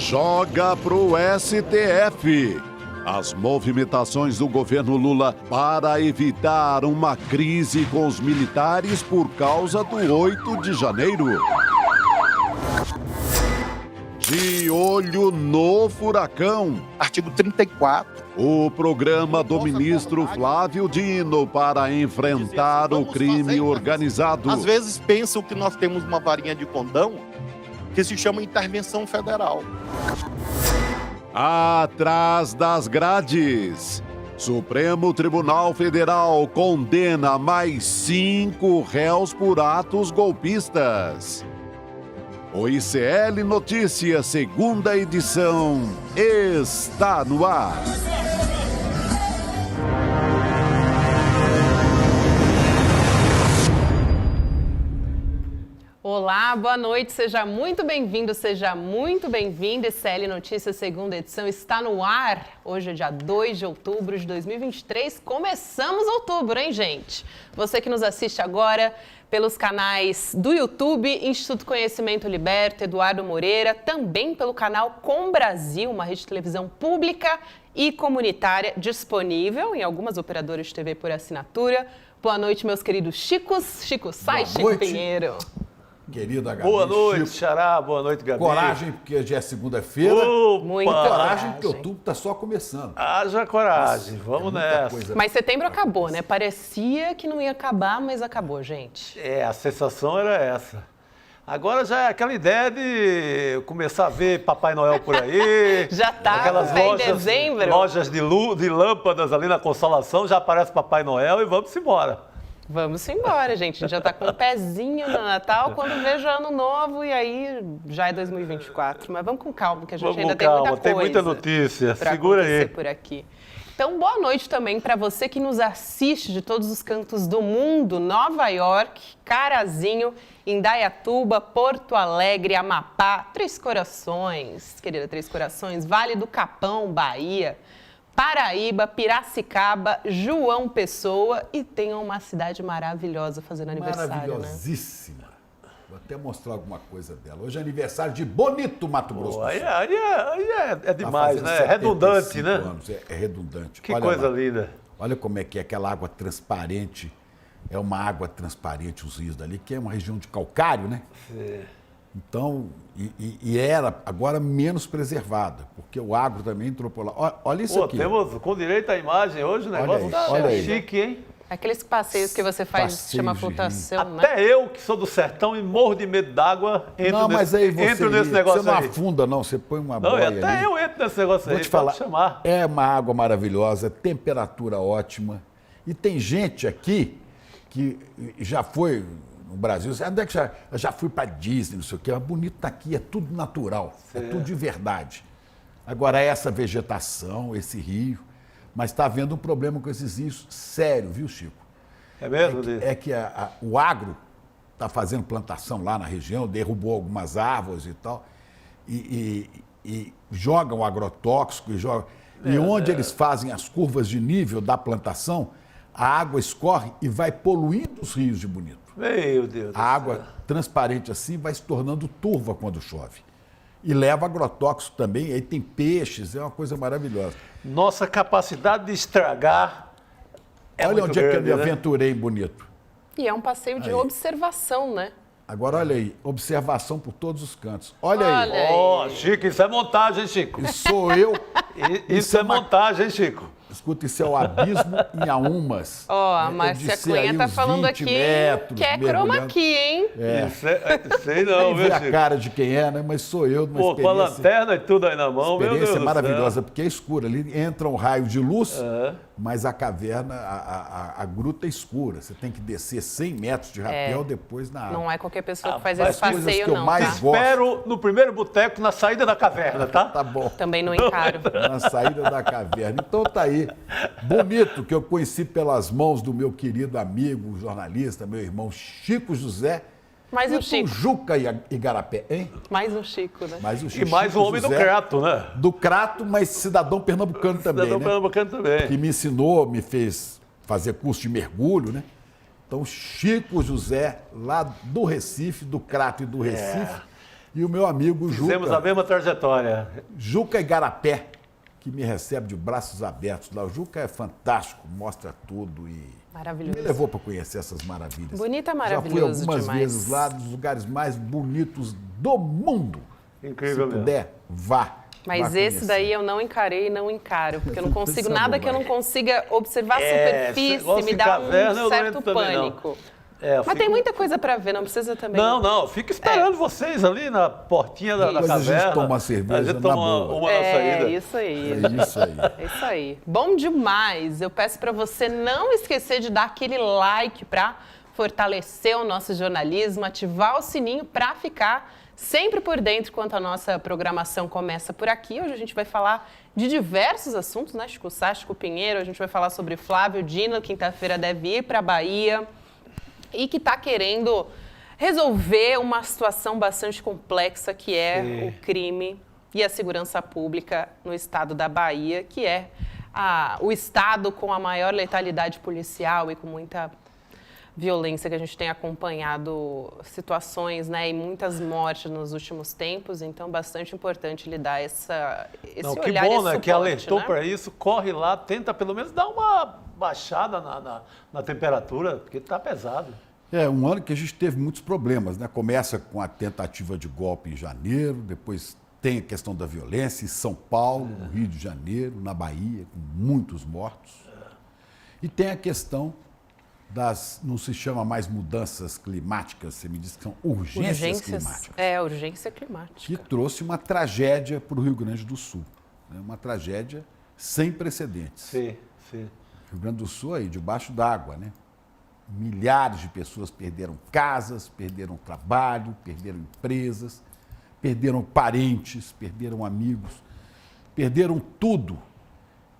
joga pro STF. As movimentações do governo Lula para evitar uma crise com os militares por causa do 8 de janeiro. De olho no furacão. Artigo 34. O programa do ministro Flávio Dino para enfrentar o crime organizado. Às vezes pensam que nós temos uma varinha de condão que se chama intervenção federal. Atrás das grades. Supremo Tribunal Federal condena mais 5 réus por atos golpistas. O ICL Notícias, segunda edição, está no ar. Olá, boa noite, seja muito bem-vindo, seja muito bem-vinda. ICL Notícias, segunda edição, está no ar. Hoje é dia 2 de outubro de 2023, começamos outubro, hein, gente? Você que nos assiste agora pelos canais do YouTube, Instituto Conhecimento Liberto, Eduardo Moreira, também pelo canal Com Brasil, uma rede de televisão pública e comunitária disponível em algumas operadoras de TV por assinatura. Boa noite, meus queridos Chicos. Chico Sai, Chico Pinheiro. Querida Gabi. Boa noite, Chico. Xará. Boa noite, Gabi. Coragem, porque já é segunda-feira. Muita coragem, porque outubro está só começando. Haja coragem. Vamos nessa. Coisa. Mas setembro acabou, né? Parecia que não ia acabar, mas acabou, gente. A sensação era essa. Agora já é aquela ideia de começar a ver Papai Noel por aí. Já tá, aquelas em lojas, dezembro. Lojas de lâmpadas ali na Consolação, já aparece Papai Noel e vamos embora. Vamos embora, gente. A gente já tá com um pezinho no Natal, quando vejo ano novo e aí já é 2024. Mas vamos com calma, que a gente Vamos ainda com calma, tem muita tem coisa. muita notícia. Pra Segura acontecer aí. por aqui. Então, boa noite também para você que nos assiste de todos os cantos do mundo, Nova York, Carazinho, Indaiatuba, Porto Alegre, Amapá, Três Corações, querida Três Corações, Vale do Capão, Bahia, Paraíba, Piracicaba, João Pessoa e tem uma cidade maravilhosa fazendo aniversário, né? Maravilhosíssima. Vou até mostrar alguma coisa dela. Hoje é aniversário de Bonito, Mato Grosso do Sul. Aí é Tá demais, fazendo né? É redundante, 75 né? anos. É redundante. Que Olha coisa lá. linda. Olha como é que é aquela água transparente. É uma água transparente, os rios dali, que é uma região de calcário, né? Sim. Então, e era agora menos preservada, porque o agro também entrou por lá. Olha isso aqui. Temos com direito à imagem hoje, o negócio aí, tá olha aí. chique, hein? Aqueles passeios que você faz, Passeios chama de flotação, né? Até eu, que sou do sertão e morro de medo d'água, Não, mas aí entro nesse negócio você não aí. afunda, não. Você põe uma Não, boia até ali. eu entro nesse negócio Vou aí, te falar, pode chamar. é uma água maravilhosa, temperatura ótima. E tem gente aqui que já foi no Brasil, onde é que já fui para Disney, não sei o quê. Mas bonito tá aqui, é tudo natural, é tudo de verdade. Agora, essa vegetação, esse rio, mas está havendo um problema com esses rios sério, viu, Chico? É mesmo? Liz? É que o agro está fazendo plantação lá na região, derrubou algumas árvores e tal, e jogam agrotóxico, e onde eles fazem as curvas de nível da plantação, a água escorre e vai poluindo os rios de Bonito. Meu Deus do A água céu. transparente assim vai se tornando turva quando chove. E leva agrotóxico também, aí tem peixes, é uma coisa maravilhosa. Nossa capacidade de estragar é Olha muito onde é que eu grande, me né? aventurei em Bonito. E é um passeio de observação, né? Agora olha aí, observação por todos os cantos. Olha aí. Olha. Ó, Chico, isso é montagem, hein, Chico? E sou eu. Isso é montagem, hein, Chico? Escuta, isso é o abismo em Almas. Ó, a Eu Márcia disse Cunha aí tá uns falando 20 aqui metros, que é croma mergulhando. aqui, hein? Isso é, sei não, Nem viu, vê a Chico? cara de quem é, né? Mas sou eu, numa Pô, com a experiência, lanterna e tudo aí na mão, meu Deus experiência do maravilhosa, céu. porque é escura. Ali entra um raio de luz, mas a caverna, a gruta é escura. Você tem que descer 100 metros de rapel depois na água. Não é qualquer pessoa que faz Rapaz, esse coisas passeio, que eu não, mais tá? gosto. Espero no primeiro boteco na saída da caverna, tá? Tá bom. Também não encaro. Na saída da caverna. Então tá aí. Bonito, que eu conheci pelas mãos do meu querido amigo, jornalista, meu irmão Chico José. Mais e um do Chico. Juca e Igarapé, hein? Mais um Chico, né? Mais o E mais Chico um homem do José, Crato, né? Do Crato, mas cidadão pernambucano também, Cidadão né? pernambucano também. Que me ensinou, me fez fazer curso de mergulho, né? Então, Chico José, lá do Recife, do Crato e do Recife. E o meu amigo Fizemos Juca, a mesma trajetória. Juca Igarapé, que me recebe de braços abertos lá. O Juca é fantástico, mostra tudo e Maravilhoso. me levou para conhecer essas maravilhas. Bonita, Já maravilhoso fui algumas demais. vezes lá, dos lugares mais bonitos do mundo. Incrível Se mesmo. puder, vá. Mas vá esse conhecer. daí eu não encarei e não encaro, porque eu não consigo Isso é nada bom, que eu não vai. consiga observar a É, superfície, negócio me em dá caverna, eu um não certo entro também, não. pânico. É, eu Mas fico- tem muita coisa para ver, não precisa também. Não, fica esperando vocês ali na portinha da Depois a gente caverna. toma uma cerveja A gente na toma boa. uma na saída. Isso aí. É isso aí. É isso aí. Bom demais. Eu peço para você não esquecer de dar aquele like para fortalecer o nosso jornalismo, ativar o sininho para ficar sempre por dentro quanto a nossa programação começa por aqui. Hoje a gente vai falar de diversos assuntos, né? Chico Sá, Chico Pinheiro, a gente vai falar sobre Flávio Dino, quinta-feira deve ir para a Bahia e que está querendo resolver uma situação bastante complexa que é Sim. o crime e a segurança pública no estado da Bahia, que é o estado com a maior letalidade policial e com muita violência que a gente tem acompanhado situações, né, e muitas mortes nos últimos tempos, então bastante importante lhe dar esse Não, que olhar, bom, esse né? suporte, Que alertou né? para isso, corre lá, tenta pelo menos dar uma baixada na temperatura, porque está pesado. É um ano que a gente teve muitos problemas, né? Começa com a tentativa de golpe em janeiro, depois tem a questão da violência em São Paulo, no Rio de Janeiro, na Bahia, com muitos mortos. E tem a questão não se chama mais mudanças climáticas, você me disse que são urgências climáticas, Urgência climática. que trouxe uma tragédia para o Rio Grande do Sul, né? Uma tragédia sem precedentes. Sim, sim. Rio Grande do Sul aí, debaixo d'água, né? Milhares de pessoas perderam casas, perderam trabalho, perderam empresas, perderam parentes, perderam amigos, perderam tudo.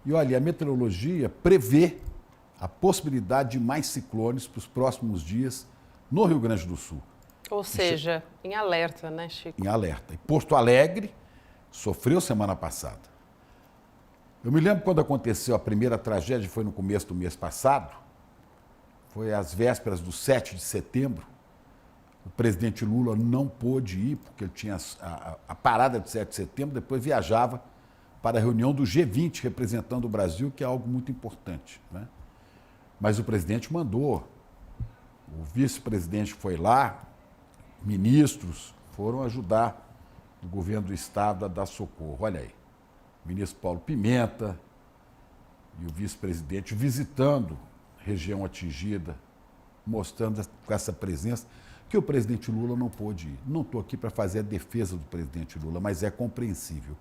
E olha, a meteorologia prevê a possibilidade de mais ciclones para os próximos dias no Rio Grande do Sul, Ou seja, em alerta, né, Chico? em alerta. E Porto Alegre sofreu semana passada. Eu me lembro quando aconteceu a primeira tragédia, foi no começo do mês passado, foi às vésperas do 7 de setembro. O presidente Lula não pôde ir, porque ele tinha a parada de 7 de setembro, depois viajava para a reunião do G20, representando o Brasil, que é algo muito importante, né? Mas o presidente mandou, o vice-presidente foi lá, ministros foram ajudar o governo do estado a dar socorro. Olha aí, o ministro Paulo Pimenta e o vice-presidente visitando a região atingida, mostrando com essa presença que o presidente Lula não pôde ir. Não estou aqui para fazer a defesa do presidente Lula, mas é compreensível.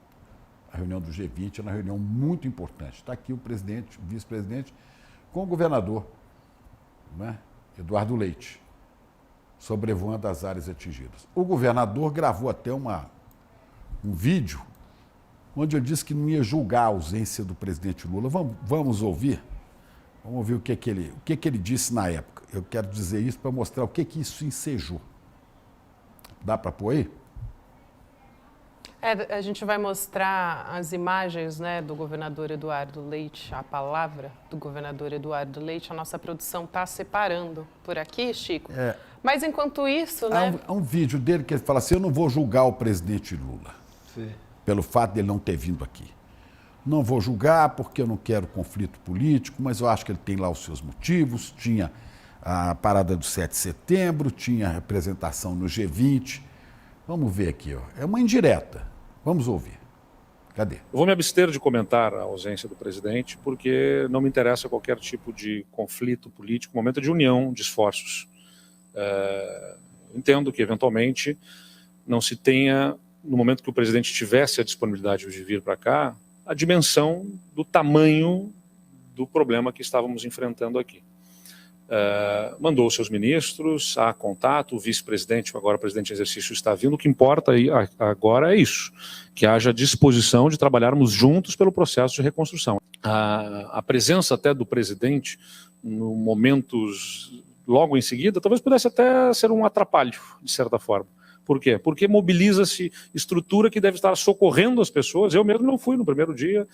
A reunião do G20 é uma reunião muito importante. Está aqui o presidente, o vice-presidente, com o governador, né, Eduardo Leite, sobrevoando as áreas atingidas. O governador gravou até um vídeo onde ele disse que não ia julgar a ausência do presidente Lula. Vamos ouvir? Vamos ouvir o que ele disse na época. Eu quero dizer isso para mostrar o que isso ensejou. Dá para pôr aí? A gente vai mostrar as imagens, né, do governador Eduardo Leite, a palavra do governador Eduardo Leite. A nossa produção está separando por aqui, Chico. Mas enquanto isso, né? Há um vídeo dele que ele fala assim: eu não vou julgar o presidente Lula. Sim. Pelo fato dele não ter vindo aqui. Não vou julgar porque eu não quero conflito político, mas eu acho que ele tem lá os seus motivos. Tinha a parada do 7 de setembro, tinha a representação no G20. Vamos ver aqui, ó. É uma indireta. Vamos ouvir. Cadê? Eu vou me abster de comentar a ausência do presidente porque não me interessa qualquer tipo de conflito político, momento de união de esforços. Entendo que, eventualmente, não se tenha, no momento que o presidente tivesse a disponibilidade de vir para cá, a dimensão do tamanho do problema que estávamos enfrentando aqui. Mandou seus ministros, há contato, o vice-presidente, agora o presidente em exercício está vindo, o que importa agora é isso, que haja disposição de trabalharmos juntos pelo processo de reconstrução. A presença até do presidente, no momentos logo em seguida, talvez pudesse até ser um atrapalho, de certa forma, Por quê? Porque mobiliza-se estrutura que deve estar socorrendo as pessoas. Eu mesmo não fui no primeiro dia,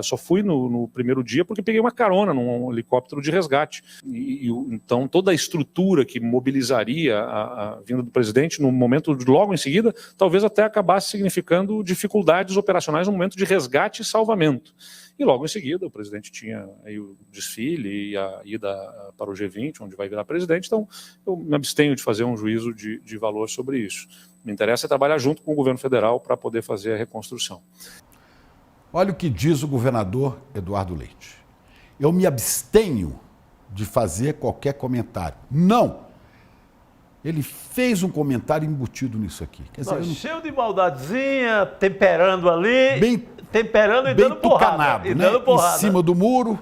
só fui no primeiro dia porque peguei uma carona num helicóptero de resgate. Então, toda a estrutura que mobilizaria a vinda do presidente no momento logo em seguida, talvez até acabasse significando dificuldades operacionais no momento de resgate e salvamento. E logo em seguida o presidente tinha aí o desfile e a ida para o G20, onde vai virar presidente, então eu me abstenho de fazer um juízo de valor sobre isso. Me interessa trabalhar junto com o governo federal para poder fazer a reconstrução. Olha o que diz o governador Eduardo Leite. Eu me abstenho de fazer qualquer comentário. Não! Ele fez um comentário embutido nisso aqui. Quer dizer, Cheio de maldadezinha, temperando ali, temperando e bem dando porrada. tucanado, E né? dando porrada. Em cima do muro.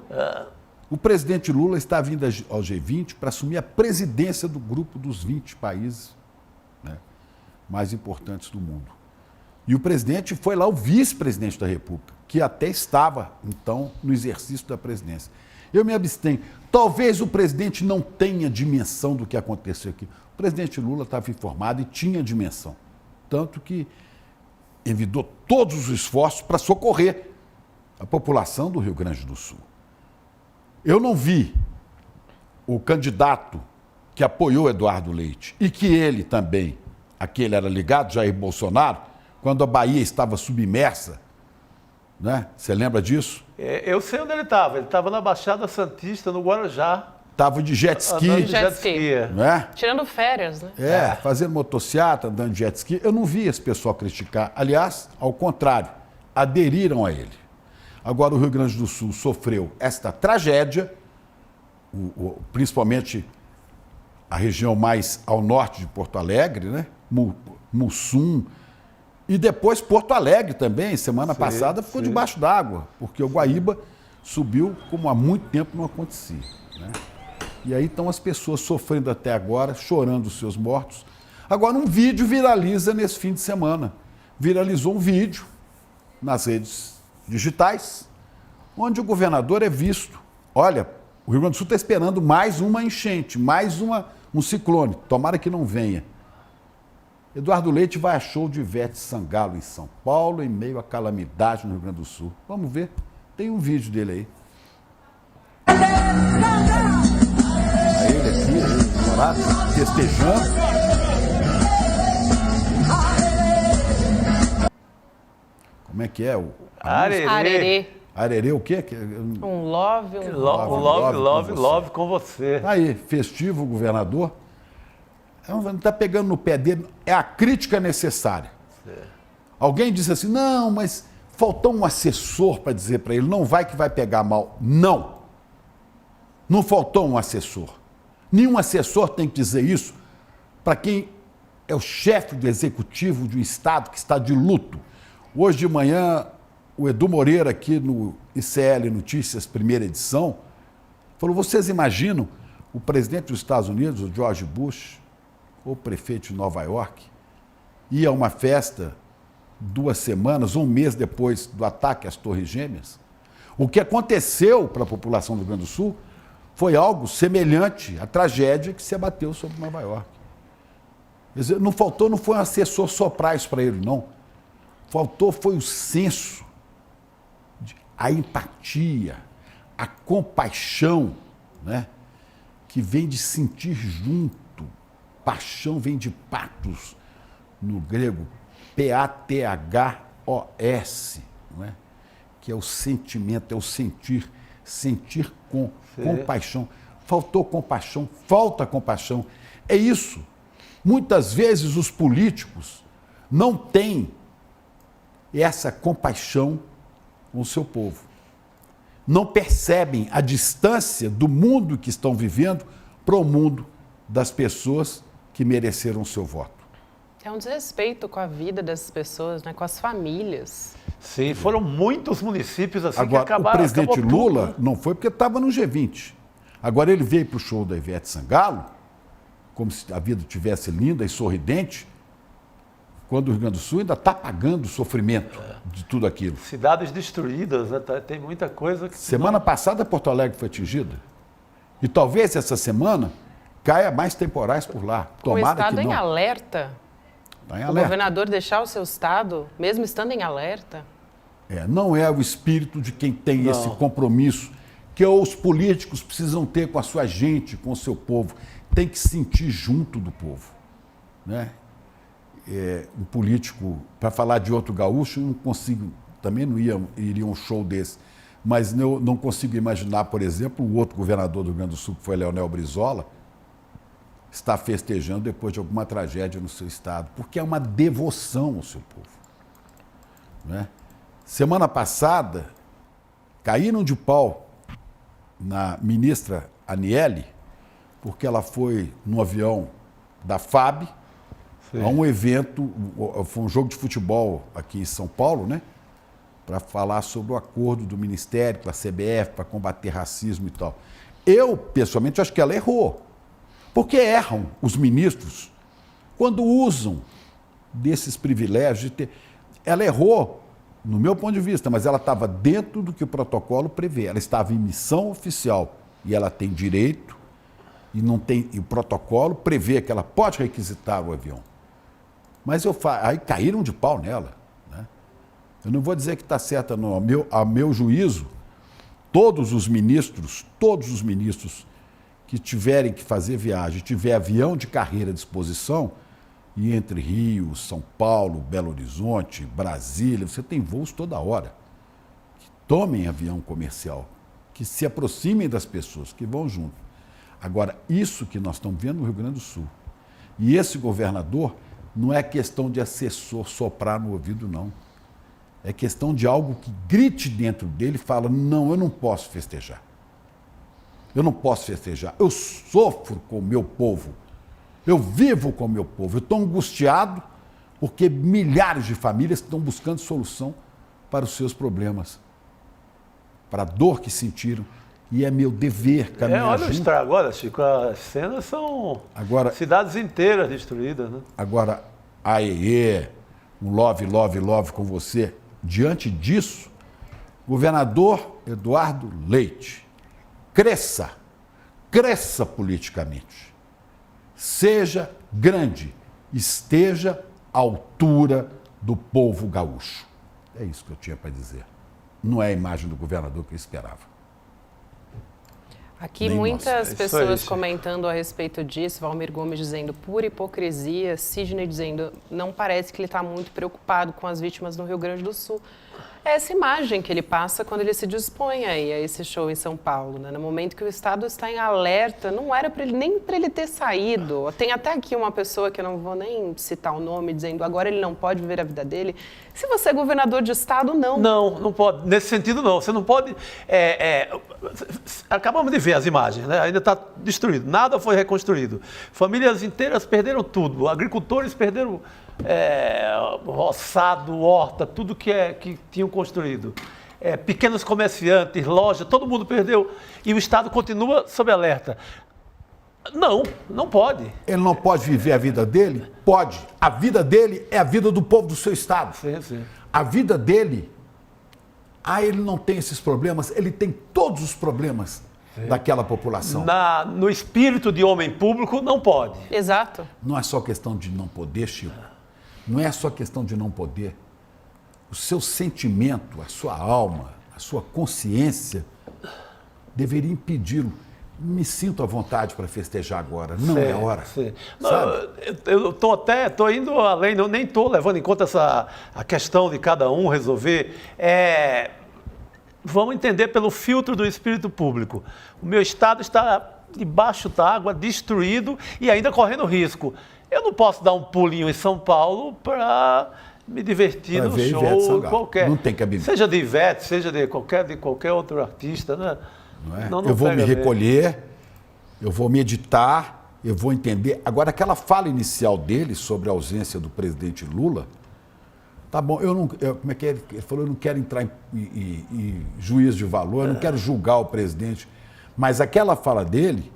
O presidente Lula está vindo ao G20 para assumir a presidência do grupo dos 20 países, né, mais importantes do mundo. E o presidente foi lá o vice-presidente da República, que até estava, então, no exercício da presidência. Eu me abstenho. Talvez o presidente não tenha dimensão do que aconteceu aqui. O presidente Lula estava informado e tinha dimensão. Tanto que envidou todos os esforços para socorrer a população do Rio Grande do Sul. Eu não vi o candidato que apoiou Eduardo Leite e que ele também, a que ele era ligado, Jair Bolsonaro, quando a Bahia estava submersa, né? Você lembra disso? Eu sei onde ele estava na Baixada Santista, no Guarujá. Estava de jet ski, Andando de jet ski. né? Tirando férias, né? Fazendo motociata, andando de jet ski. Eu não vi esse pessoal criticar. Aliás, ao contrário, aderiram a ele. Agora o Rio Grande do Sul sofreu esta tragédia, principalmente a região mais ao norte de Porto Alegre, né? Mussum, e depois Porto Alegre também, semana passada ficou debaixo d'água, porque o Guaíba subiu como há muito tempo não acontecia, né? E aí estão as pessoas sofrendo até agora, chorando os seus mortos. Agora um vídeo viraliza nesse fim de semana. Viralizou um vídeo nas redes digitais, onde o governador é visto. Olha, o Rio Grande do Sul está esperando mais uma enchente, mais um ciclone. Tomara que não venha. Eduardo Leite vai a show de Ivete Sangalo em São Paulo, em meio à calamidade no Rio Grande do Sul. Vamos ver. Tem um vídeo dele aí. Ele aqui, namorado, festejando. Como é que é? Arerê. Arerê o quê? Um love, Love com você. Aí, festivo o governador. Não está pegando no pé dele. É a crítica necessária. Alguém disse assim, não, mas faltou um assessor para dizer para ele, não vai que vai pegar mal. Não. Não faltou um assessor. Nenhum assessor tem que dizer isso para quem é o chefe do executivo de um Estado que está de luto. Hoje de manhã, o Edu Moreira, aqui no ICL Notícias, primeira edição, falou, vocês imaginam o presidente dos Estados Unidos, o George Bush, o prefeito de Nova York, ia a uma festa 2 semanas, 1 mês depois do ataque às Torres Gêmeas? O que aconteceu para a população do Rio Grande do Sul foi algo semelhante à tragédia que se abateu sobre Nova York. Quer dizer, não foi um assessor soprar isso para ele, não. Faltou foi o senso, a empatia, a compaixão, né? Que vem de sentir junto. Paixão vem de pathos, no grego, P-A-T-H-O-S, não é? Que é o sentimento, é o sentir com compaixão. Faltou compaixão, falta compaixão. É isso. Muitas vezes os políticos não têm essa compaixão com o seu povo. Não percebem a distância do mundo que estão vivendo para o mundo das pessoas que mereceram o seu voto. É um desrespeito com a vida dessas pessoas, né? Com as famílias. Sim, foram muitos municípios assim Agora, que acabaram. o presidente Lula tudo. não foi porque estava no G20. Agora ele veio para o show da Ivete Sangalo, como se a vida tivesse linda e sorridente, quando o Rio Grande do Sul ainda está pagando o sofrimento de tudo aquilo. Cidades destruídas, né? Tem muita coisa que... Semana passada Porto Alegre foi atingida. E talvez essa semana caia mais temporais por lá. Com o Tomara estado que em não. alerta, Está em O alerta. governador deixar o seu estado, mesmo estando em alerta? Não é o espírito de quem tem esse compromisso que os políticos precisam ter com a sua gente, com o seu povo. Tem que sentir junto do povo, né? Um político, para falar de outro gaúcho, eu não consigo, também não iria um show desse, mas eu não consigo imaginar, por exemplo, o outro governador do Rio Grande do Sul, que foi Leonel Brizola, está festejando depois de alguma tragédia no seu estado, porque é uma devoção ao seu povo, né? Semana passada, caíram de pau na ministra Aniele, porque ela foi no avião da FAB a um evento, foi um jogo de futebol aqui em São Paulo, né? Para falar sobre o acordo do Ministério com a CBF, para combater racismo e tal. Eu, pessoalmente, acho que ela errou. Porque erram os ministros quando usam desses privilégios de ter. Ela errou, no meu ponto de vista, mas ela estava dentro do que o protocolo prevê. Ela estava em missão oficial e ela tem direito e não tem. E o protocolo prevê que ela pode requisitar o avião. Mas aí caíram de pau nela, né? Eu não vou dizer que está certa, não. A meu juízo, todos os ministros que tiverem que fazer viagem, tiver avião de carreira à disposição, e entre Rio, São Paulo, Belo Horizonte, Brasília, você tem voos toda hora. Que tomem avião comercial, que se aproximem das pessoas, que vão junto. Agora, isso que nós estamos vendo no Rio Grande do Sul, e esse governador, não é questão de assessor soprar no ouvido, não. É questão de algo que grite dentro dele e fala, não, eu não posso festejar. Eu não posso festejar. Eu sofro com o meu povo. Eu vivo com o meu povo. Eu estou angustiado porque milhares de famílias estão buscando solução para os seus problemas, para a dor que sentiram. E é meu dever caminhar olha junto. o estrago, olha, Chico, as cenas são cidades inteiras destruídas, né? Agora, um love com você. Diante disso, governador Eduardo Leite, cresça politicamente. Seja grande, esteja à altura do povo gaúcho. É isso que eu tinha para dizer. Não é a imagem do governador que eu esperava. Aqui Nem muitas nossa. pessoas Isso. comentando a respeito disso, Valmir Gomes dizendo pura hipocrisia, Sidney dizendo não parece que ele está muito preocupado com as vítimas no Rio Grande do Sul. É essa imagem que ele passa quando ele se dispõe aí a esse show em São Paulo, né? No momento que o Estado está em alerta, não era para ele, nem para ele ter saído. Tem até aqui uma pessoa que eu não vou nem citar o nome, dizendo agora ele não pode viver a vida dele. Se você é governador de Estado, não. Não pode. Nesse sentido, não. Você não pode... Acabamos de ver as imagens, né? Ainda está destruído. Nada foi reconstruído. Famílias inteiras perderam tudo. Agricultores perderam roçado, horta, tudo que tinham construído. Pequenos comerciantes, lojas, todo mundo perdeu. E o Estado continua sob alerta. Não pode. Ele não pode viver a vida dele? Pode. A vida dele é a vida do povo do seu estado. Sim. A vida dele, ele não tem esses problemas, ele tem todos os problemas daquela população. No espírito de homem público, não pode. Exato. Não é só questão de não poder, Chico. Não é só questão de não poder. O seu sentimento, a sua alma, a sua consciência deveria impedi-lo. Me sinto à vontade para festejar agora. Não é hora. Sim. Sabe? Eu estou indo além, eu nem estou levando em conta a questão de cada um resolver. Vamos entender pelo filtro do espírito público. O meu estado está debaixo d'água, destruído e ainda correndo risco. Eu não posso dar um pulinho em São Paulo para me divertir Pra no ver Ivete show Sangalo. qualquer. Não tem cabimento. Seja de Ivete, seja de qualquer outro artista, né? Não é? Não Eu vou me pega bem. recolher, eu vou meditar, eu vou entender. Agora, aquela fala inicial dele sobre a ausência do presidente Lula, tá bom, como é que é? Ele falou, eu não quero entrar em juízo de valor, eu não quero julgar o presidente. Mas aquela fala dele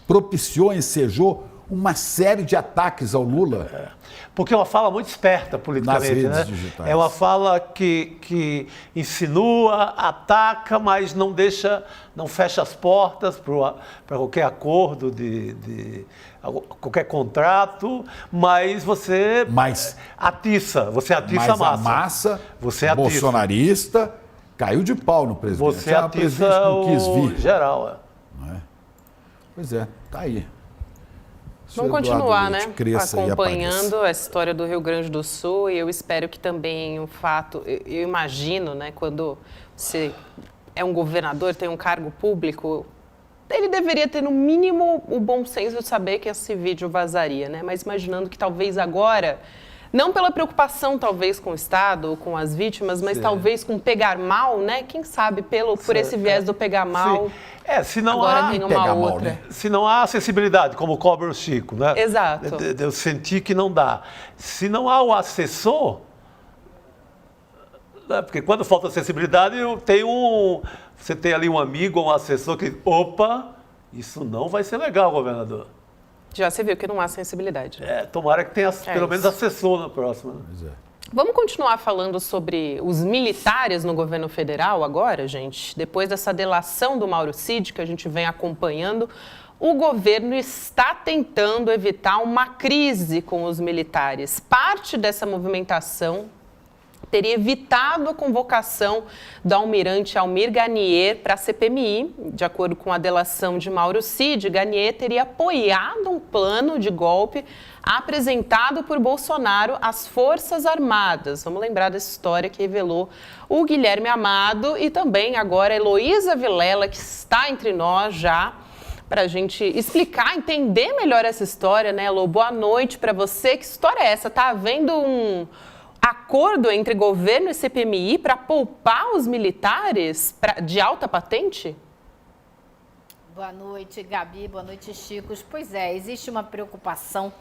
propiciou, ensejou uma série de ataques ao Lula. Porque é uma fala muito esperta politicamente, Nas redes né? digitais. É uma fala que insinua, ataca, mas não fecha as portas para qualquer acordo, qualquer contrato, mas você atiça a massa. Você atiça. Bolsonarista caiu de pau no presidente. Você atiça o geral. Pois é, tá aí. Vamos continuar, né, acompanhando a história do Rio Grande do Sul, e eu espero que também o fato, eu imagino, né, quando você é um governador, tem um cargo público, ele deveria ter no mínimo o bom senso de saber que esse vídeo vazaria, né, mas imaginando que talvez agora, não pela preocupação talvez com o Estado ou com as vítimas, mas talvez com pegar mal, né, quem sabe por esse viés do pegar mal. Sim. Se não agora há tem uma outra. Mal, né? Se não há acessibilidade, como cobra o Chico, né? Exato. Eu senti que não dá. Se não há o assessor, né? Porque quando falta acessibilidade, você tem ali um amigo ou um assessor que, isso não vai ser legal, governador. Já se viu que não há sensibilidade. Tomara que tenha pelo menos assessor na próxima. Pois é. Vamos continuar falando sobre os militares no governo federal agora, gente? Depois dessa delação do Mauro Cid, que a gente vem acompanhando, o governo está tentando evitar uma crise com os militares. Parte dessa movimentação teria evitado a convocação do almirante Almir Garnier para a CPMI. De acordo com a delação de Mauro Cid, Garnier teria apoiado um plano de golpe apresentado por Bolsonaro às Forças Armadas. Vamos lembrar dessa história que revelou o Guilherme Amado e também agora a Heloísa Vilela, que está entre nós já, para a gente explicar, entender melhor essa história, né, Elô? Boa noite para você. Que história é essa? Está havendo um acordo entre governo e CPMI para poupar os militares de alta patente? Boa noite, Gabi. Boa noite, Chicos. Pois é, existe uma preocupação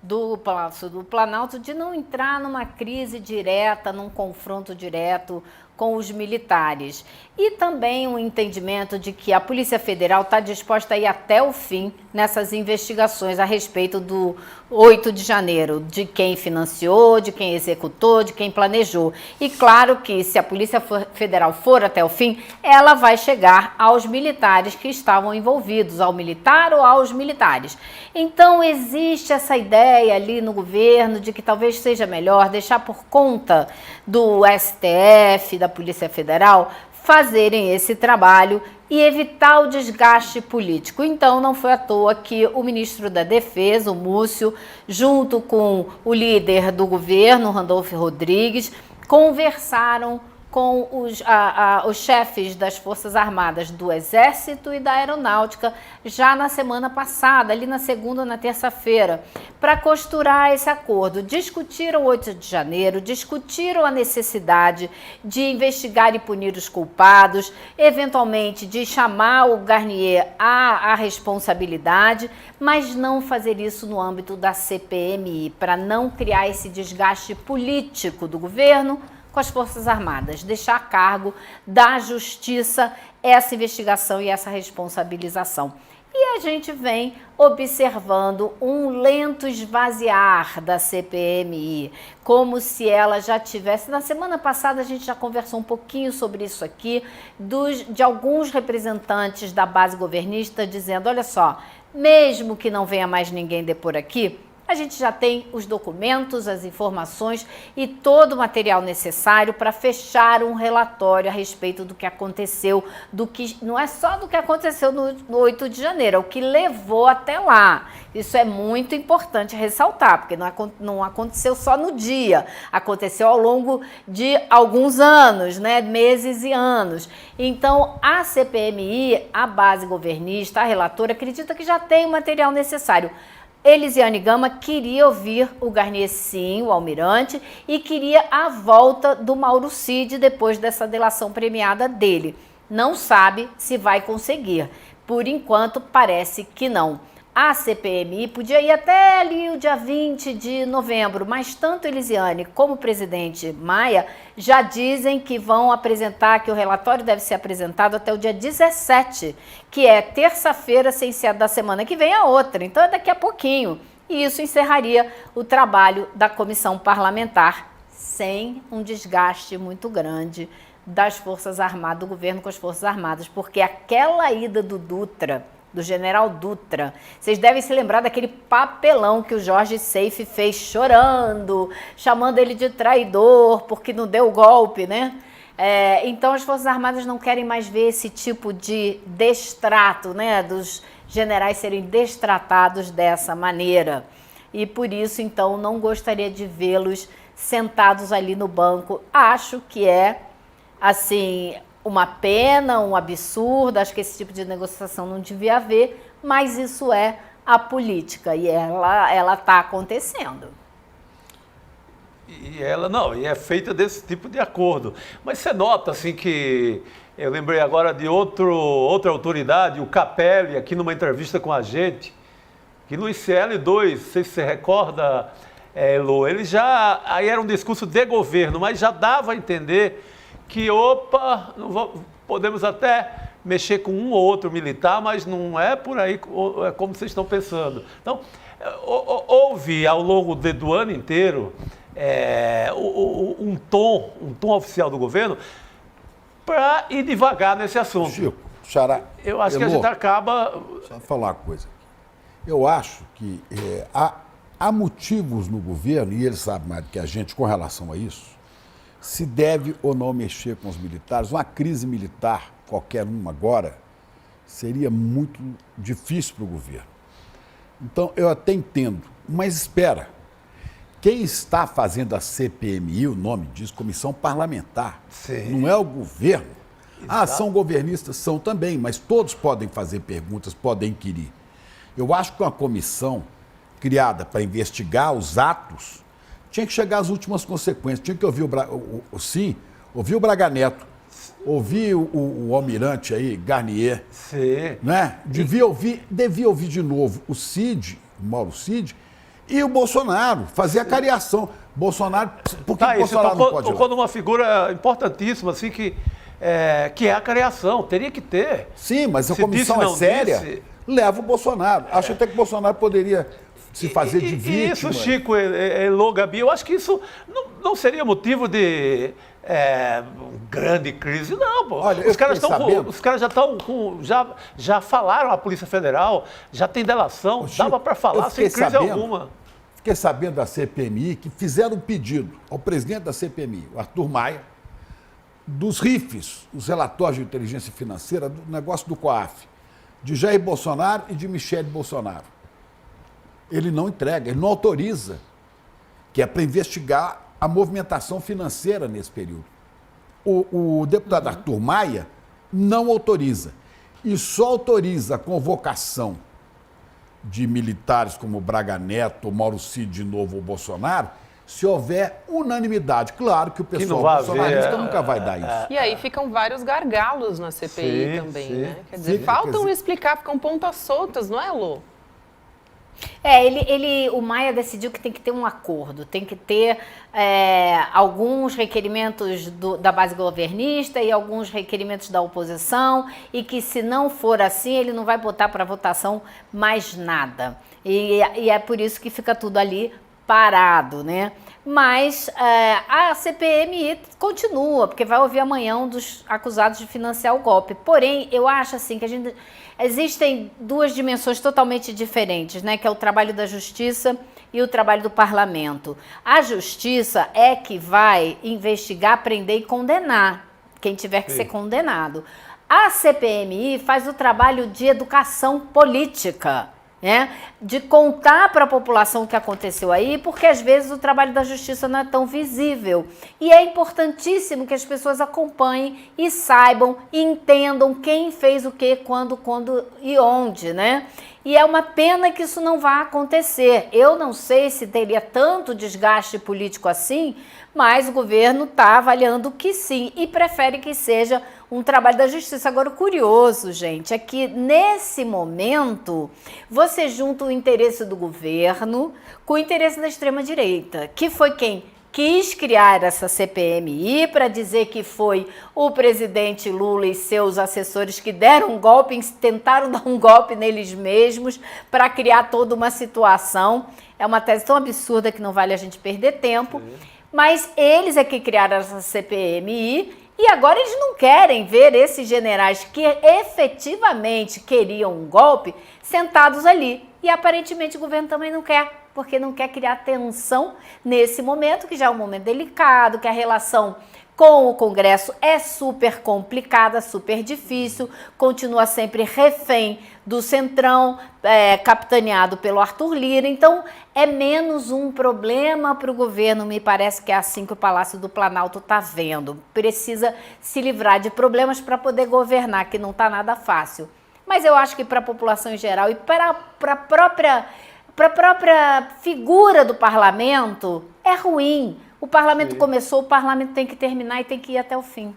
do Palácio do Planalto de não entrar numa crise direta, num confronto direto com os militares. E também um entendimento de que a Polícia Federal está disposta a ir até o fim nessas investigações a respeito do 8 de janeiro, de quem financiou, de quem executou, de quem planejou. E claro que se a Polícia Federal for até o fim, ela vai chegar aos militares que estavam envolvidos, ao militar ou aos militares. Então existe essa ideia ali no governo de que talvez seja melhor deixar por conta do STF, da Polícia Federal, fazerem esse trabalho e evitar o desgaste político. Então, não foi à toa que o ministro da Defesa, o Múcio, junto com o líder do governo, Randolfo Rodrigues, conversaram com os chefes das Forças Armadas do Exército e da Aeronáutica já na semana passada, ali na segunda ou na terça-feira, para costurar esse acordo. Discutiram o 8 de janeiro, discutiram a necessidade de investigar e punir os culpados, eventualmente de chamar o Garnier à responsabilidade, mas não fazer isso no âmbito da CPMI, para não criar esse desgaste político do governo com as Forças Armadas, deixar a cargo da Justiça essa investigação e essa responsabilização. E a gente vem observando um lento esvaziar da CPMI, como se ela já tivesse... Na semana passada a gente já conversou um pouquinho sobre isso aqui, de alguns representantes da base governista dizendo, olha só, mesmo que não venha mais ninguém depor aqui, a gente já tem os documentos, as informações e todo o material necessário para fechar um relatório a respeito do que aconteceu, não é só do que aconteceu no 8 de janeiro, é o que levou até lá. Isso é muito importante ressaltar, porque não aconteceu só no dia, aconteceu ao longo de alguns anos, né, meses e anos. Então, a CPMI, a base governista, a relatora, acredita que já tem o material necessário. Elisiane Gama queria ouvir o Garnier, sim, o almirante, e queria a volta do Mauro Cid depois dessa delação premiada dele. Não sabe se vai conseguir. Por enquanto, parece que não. a CPMI podia ir até ali o dia 20 de novembro, mas tanto Elisiane como o presidente Maia já dizem que vão apresentar, que o relatório deve ser apresentado até o dia 17, que é terça-feira, sem ser da semana que vem a outra, então é daqui a pouquinho. E isso encerraria o trabalho da comissão parlamentar sem um desgaste muito grande das Forças Armadas, do governo com as Forças Armadas, porque aquela ida do Dutra, do general Dutra, vocês devem se lembrar daquele papelão que o Jorge Seife fez chorando, chamando ele de traidor, porque não deu o golpe, né? Então as Forças Armadas não querem mais ver esse tipo de destrato, né? Dos generais serem destratados dessa maneira. E por isso, então, não gostaria de vê-los sentados ali no banco. Acho que é, assim, uma pena, um absurdo, acho que esse tipo de negociação não devia haver, mas isso é a política e ela está acontecendo. E ela não, e é feita desse tipo de acordo. Mas você nota assim que eu lembrei agora de outra autoridade, o Capelli, aqui numa entrevista com a gente, que no ICL2, não sei se você recorda, Elô, ele já, aí era um discurso de governo, mas já dava a entender que, opa, podemos até mexer com um ou outro militar, mas não é por aí como vocês estão pensando. Então, houve ao longo do ano inteiro um tom oficial do governo para ir devagar nesse assunto. Chico, Xará, eu acho que a gente acaba... Só falar uma coisa. Eu acho que há motivos no governo, e ele sabe mais do que a gente com relação a isso, se deve ou não mexer com os militares. Uma crise militar, qualquer uma agora, seria muito difícil para o governo. Então, eu até entendo, mas espera. Quem está fazendo a CPMI, o nome diz, Comissão Parlamentar, Sim. Não é o governo. Exato. São governistas, são também, mas todos podem fazer perguntas, podem inquirir. Eu acho que uma comissão criada para investigar os atos tinha que chegar às últimas consequências, tinha que ouvir ouvir o Braga Neto, ouvir o almirante aí, Garnier, Sim. né? Devia ouvir de novo o Mauro Cid, e o Bolsonaro, fazer a cariação. Bolsonaro, por que o Bolsonaro não pode ir lá? Tocou numa figura importantíssima, assim, que é a cariação, teria que ter. Sim, mas a Se comissão disse, é não séria, disse. leva o Bolsonaro. Acho até que o Bolsonaro poderia se fazer de vítima. Isso, Chico, Elô, Gabi, eu acho que isso não seria motivo de grande crise, não, pô. Olha, os caras já estão já falaram à Polícia Federal, já tem delação, Chico, dava para falar sem crise alguma. Fiquei sabendo da CPMI que fizeram um pedido ao presidente da CPMI, o Arthur Maia, dos RIFs, os relatórios de inteligência financeira, do negócio do COAF, de Jair Bolsonaro e de Michele Bolsonaro. Ele não entrega, ele não autoriza, que é para investigar a movimentação financeira nesse período. O deputado Arthur Maia não autoriza. E só autoriza a convocação de militares como Braga Neto, Mauro Cid de novo ou Bolsonaro, se houver unanimidade. Claro que o pessoal bolsonarista nunca vai dar isso. E aí ficam vários gargalos na CPI Sim, também, sim. né? Quer dizer, faltam explicar, ficam pontas soltas, não é, Lô? O Maia decidiu que tem que ter um acordo, tem que ter alguns requerimentos da base governista e alguns requerimentos da oposição, e que se não for assim, ele não vai botar para votação mais nada. E é por isso que fica tudo ali parado, né? Mas a CPMI continua, porque vai ouvir amanhã um dos acusados de financiar o golpe. Porém, eu acho assim que existem duas dimensões totalmente diferentes, né? Que é o trabalho da Justiça e o trabalho do Parlamento. A Justiça é que vai investigar, prender e condenar quem tiver que ser condenado. A CPMI faz o trabalho de educação política, né? De contar para a população o que aconteceu aí, porque às vezes o trabalho da justiça não é tão visível. E é importantíssimo que as pessoas acompanhem e saibam e entendam quem fez o que, quando e onde, né? E é uma pena que isso não vá acontecer. Eu não sei se teria tanto desgaste político assim, mas o governo está avaliando que sim e prefere que seja um trabalho da justiça. Agora, o curioso, gente, é que nesse momento você junta o interesse do governo com o interesse da extrema-direita, que foi quem quis criar essa CPMI para dizer que foi o presidente Lula e seus assessores que deram um golpe, tentaram dar um golpe neles mesmos para criar toda uma situação. É uma tese tão absurda que não vale a gente perder tempo. Mas eles é que criaram essa CPMI e agora eles não querem ver esses generais que efetivamente queriam um golpe sentados ali. E aparentemente o governo também não quer, porque não quer criar tensão nesse momento, que já é um momento delicado, que a relação com o Congresso é super complicada, super difícil, continua sempre refém do Centrão, capitaneado pelo Arthur Lira. Então, é menos um problema para o governo, me parece que é assim que o Palácio do Planalto está vendo. Precisa se livrar de problemas para poder governar, que não está nada fácil. Mas eu acho que para a população em geral e para a própria figura do parlamento, é ruim. O parlamento começou, o parlamento tem que terminar e tem que ir até o fim.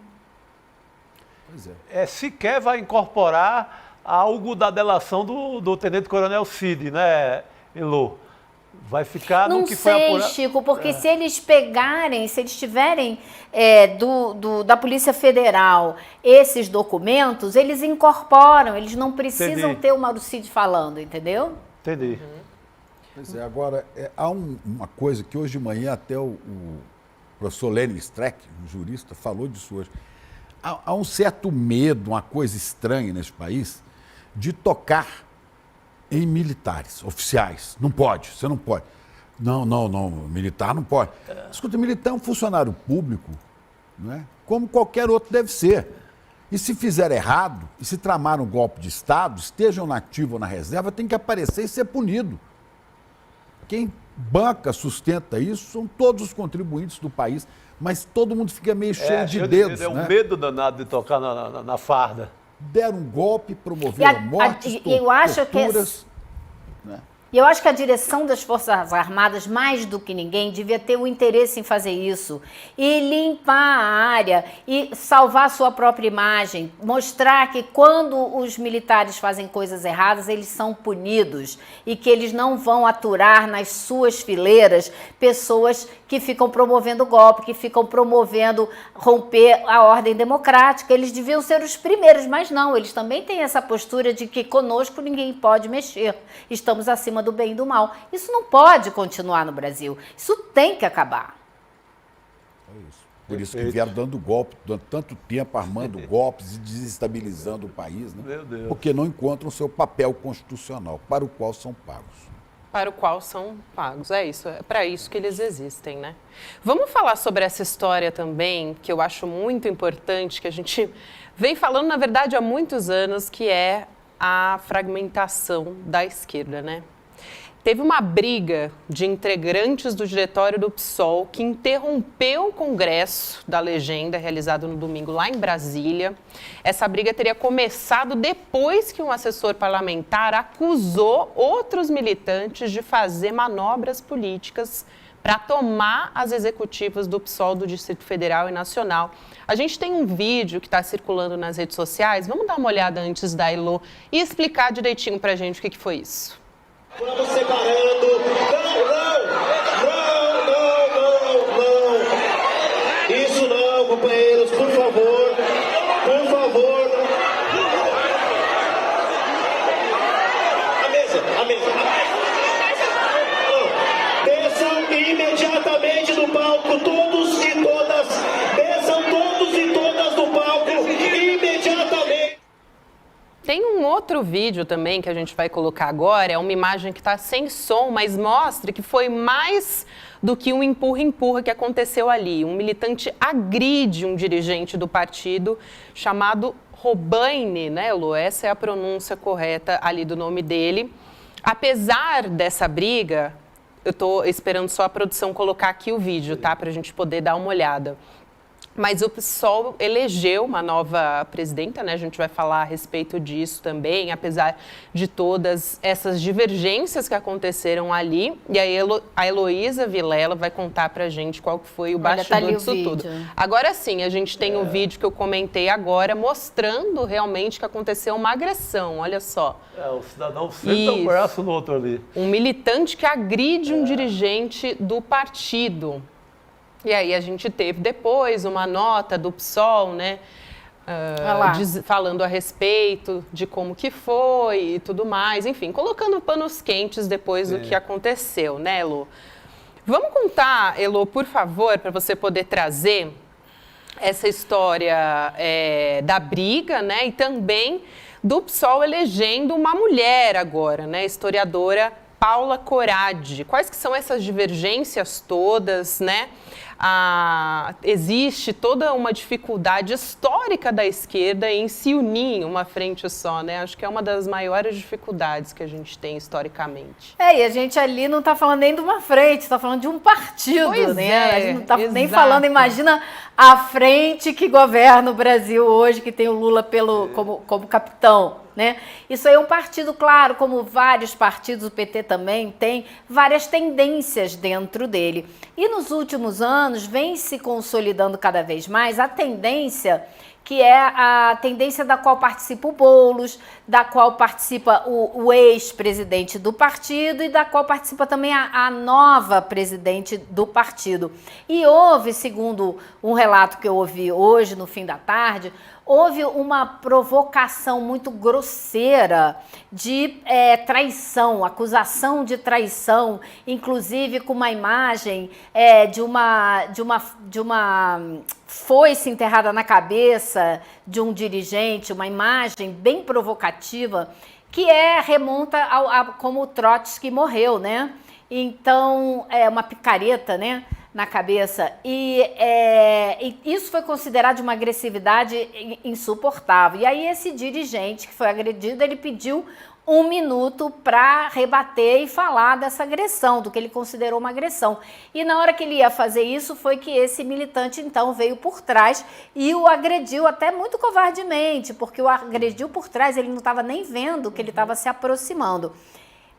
Pois é. Sequer vai incorporar algo da delação do tenente-coronel Cid, né, Elô? Vai ficar no que foi apurado. Não sei, Chico, porque se eles pegarem, se eles tiverem da Polícia Federal esses documentos, eles incorporam, eles não precisam ter o Mauro Cid falando, entendeu? Entendi. Pois é, agora, há uma coisa que hoje de manhã até o professor Lênin Streck, um jurista, falou disso hoje. Há um certo medo, uma coisa estranha nesse país, de tocar em militares, oficiais. Não pode, você não pode. Não, militar não pode. Escuta, militar é um funcionário público, não é? Como qualquer outro deve ser. E se fizer errado, e se tramar um golpe de Estado, estejam na ativa ou na reserva, tem que aparecer e ser punido. Quem banca, sustenta isso, são todos os contribuintes do país, mas todo mundo fica meio cheio de dedos. É um né? medo danado de tocar na farda. Deram um golpe, promoveram mortes, torturas. E eu acho que a direção das Forças Armadas, mais do que ninguém, devia ter o interesse em fazer isso. E limpar a área, e salvar a sua própria imagem. Mostrar que quando os militares fazem coisas erradas, eles são punidos. E que eles não vão aturar nas suas fileiras pessoas que ficam promovendo golpe, que ficam promovendo romper a ordem democrática. Eles deviam ser os primeiros, mas não. Eles também têm essa postura de que conosco ninguém pode mexer. Estamos acima do bem e do mal. Isso não pode continuar no Brasil. Isso tem que acabar. É isso. Por isso que vieram dando golpe, durante tanto tempo, armando golpes e desestabilizando o país, né? Meu Deus. Porque não encontram o seu papel constitucional, para o qual são pagos. Para o qual são pagos. É isso, é para isso que eles existem, né? Vamos falar sobre essa história também, que eu acho muito importante, que a gente vem falando, na verdade, há muitos anos, que é a fragmentação da esquerda, né? Teve uma briga de integrantes do diretório do PSOL que interrompeu o Congresso da Legenda, realizado no domingo lá em Brasília. Essa briga teria começado depois que um assessor parlamentar acusou outros militantes de fazer manobras políticas para tomar as executivas do PSOL do Distrito Federal e Nacional. A gente tem um vídeo que está circulando nas redes sociais. Vamos dar uma olhada antes da Elô e explicar direitinho para a gente o que foi isso. Vamos separando. Não. Isso não, companheiros, por favor. Por favor. A mesa. Não. Desçam imediatamente do palco, todos e todas. Desçam todos e todas do palco imediatamente. Tem um outro vídeo também que a gente vai colocar agora, é uma imagem que está sem som, mas mostra que foi mais do que um empurra-empurra que aconteceu ali. Um militante agride um dirigente do partido chamado Robaine, né, Lu? Essa é a pronúncia correta ali do nome dele. Apesar dessa briga, eu estou esperando só a produção colocar aqui o vídeo, tá? Para a gente poder dar uma olhada. Mas o PSOL elegeu uma nova presidenta, né? A gente vai falar a respeito disso também, apesar de todas essas divergências que aconteceram ali. E aí a Heloísa Vilela vai contar pra gente qual foi o bastidor disso tudo. Agora sim, a gente tem um vídeo que eu comentei agora, mostrando realmente que aconteceu uma agressão, olha só. O cidadão senta o braço no outro ali. Um militante que agride um dirigente do partido. E aí a gente teve depois uma nota do PSOL, né, falando a respeito de como que foi e tudo mais, enfim, colocando panos quentes depois do que aconteceu, né, Elo? Vamos contar, Elo, por favor, para você poder trazer essa história da briga, né, e também do PSOL elegendo uma mulher agora, né, historiadora Paula Corradi. Quais que são essas divergências todas, né? Existe toda uma dificuldade histórica da esquerda em se unir em uma frente só, né? Acho que é uma das maiores dificuldades que a gente tem historicamente. E a gente ali não está falando nem de uma frente, está falando de um partido, pois né? A gente não está nem exato. falando, imagina a frente que governa o Brasil hoje, que tem o Lula como capitão. Né? Isso aí é um partido, claro, como vários partidos, o PT também tem várias tendências dentro dele. E nos últimos anos vem se consolidando cada vez mais a tendência que é a tendência da qual participa o Boulos, da qual participa o ex-presidente do partido e da qual participa também a nova presidente do partido. E houve, segundo um relato que eu ouvi hoje, no fim da tarde, houve uma provocação muito grosseira de traição, acusação de traição, inclusive com uma imagem de uma foice enterrada na cabeça de um dirigente, uma imagem bem provocativa, que remonta a como o Trotsky morreu, né? Então, uma picareta, né, na cabeça. E isso foi considerado uma agressividade insuportável. E aí esse dirigente que foi agredido, ele pediu 1 minuto para rebater e falar dessa agressão, do que ele considerou uma agressão. E na hora que ele ia fazer isso, foi que esse militante, então, veio por trás e o agrediu até muito covardemente, porque o agrediu por trás, ele não estava nem vendo que ele estava se aproximando.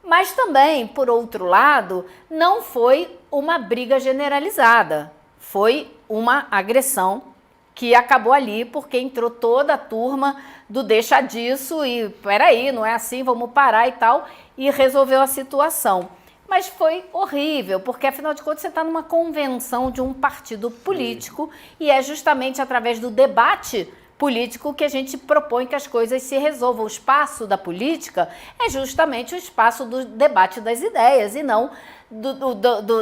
Mas também, por outro lado, não foi uma briga generalizada, foi uma agressão que acabou ali porque entrou toda a turma do deixa disso e peraí, não é assim, vamos parar e tal, e resolveu a situação. Mas foi horrível, porque afinal de contas você está numa convenção de um partido político e é justamente através do debate político que a gente propõe que as coisas se resolvam. O espaço da política é justamente o espaço do debate das ideias e não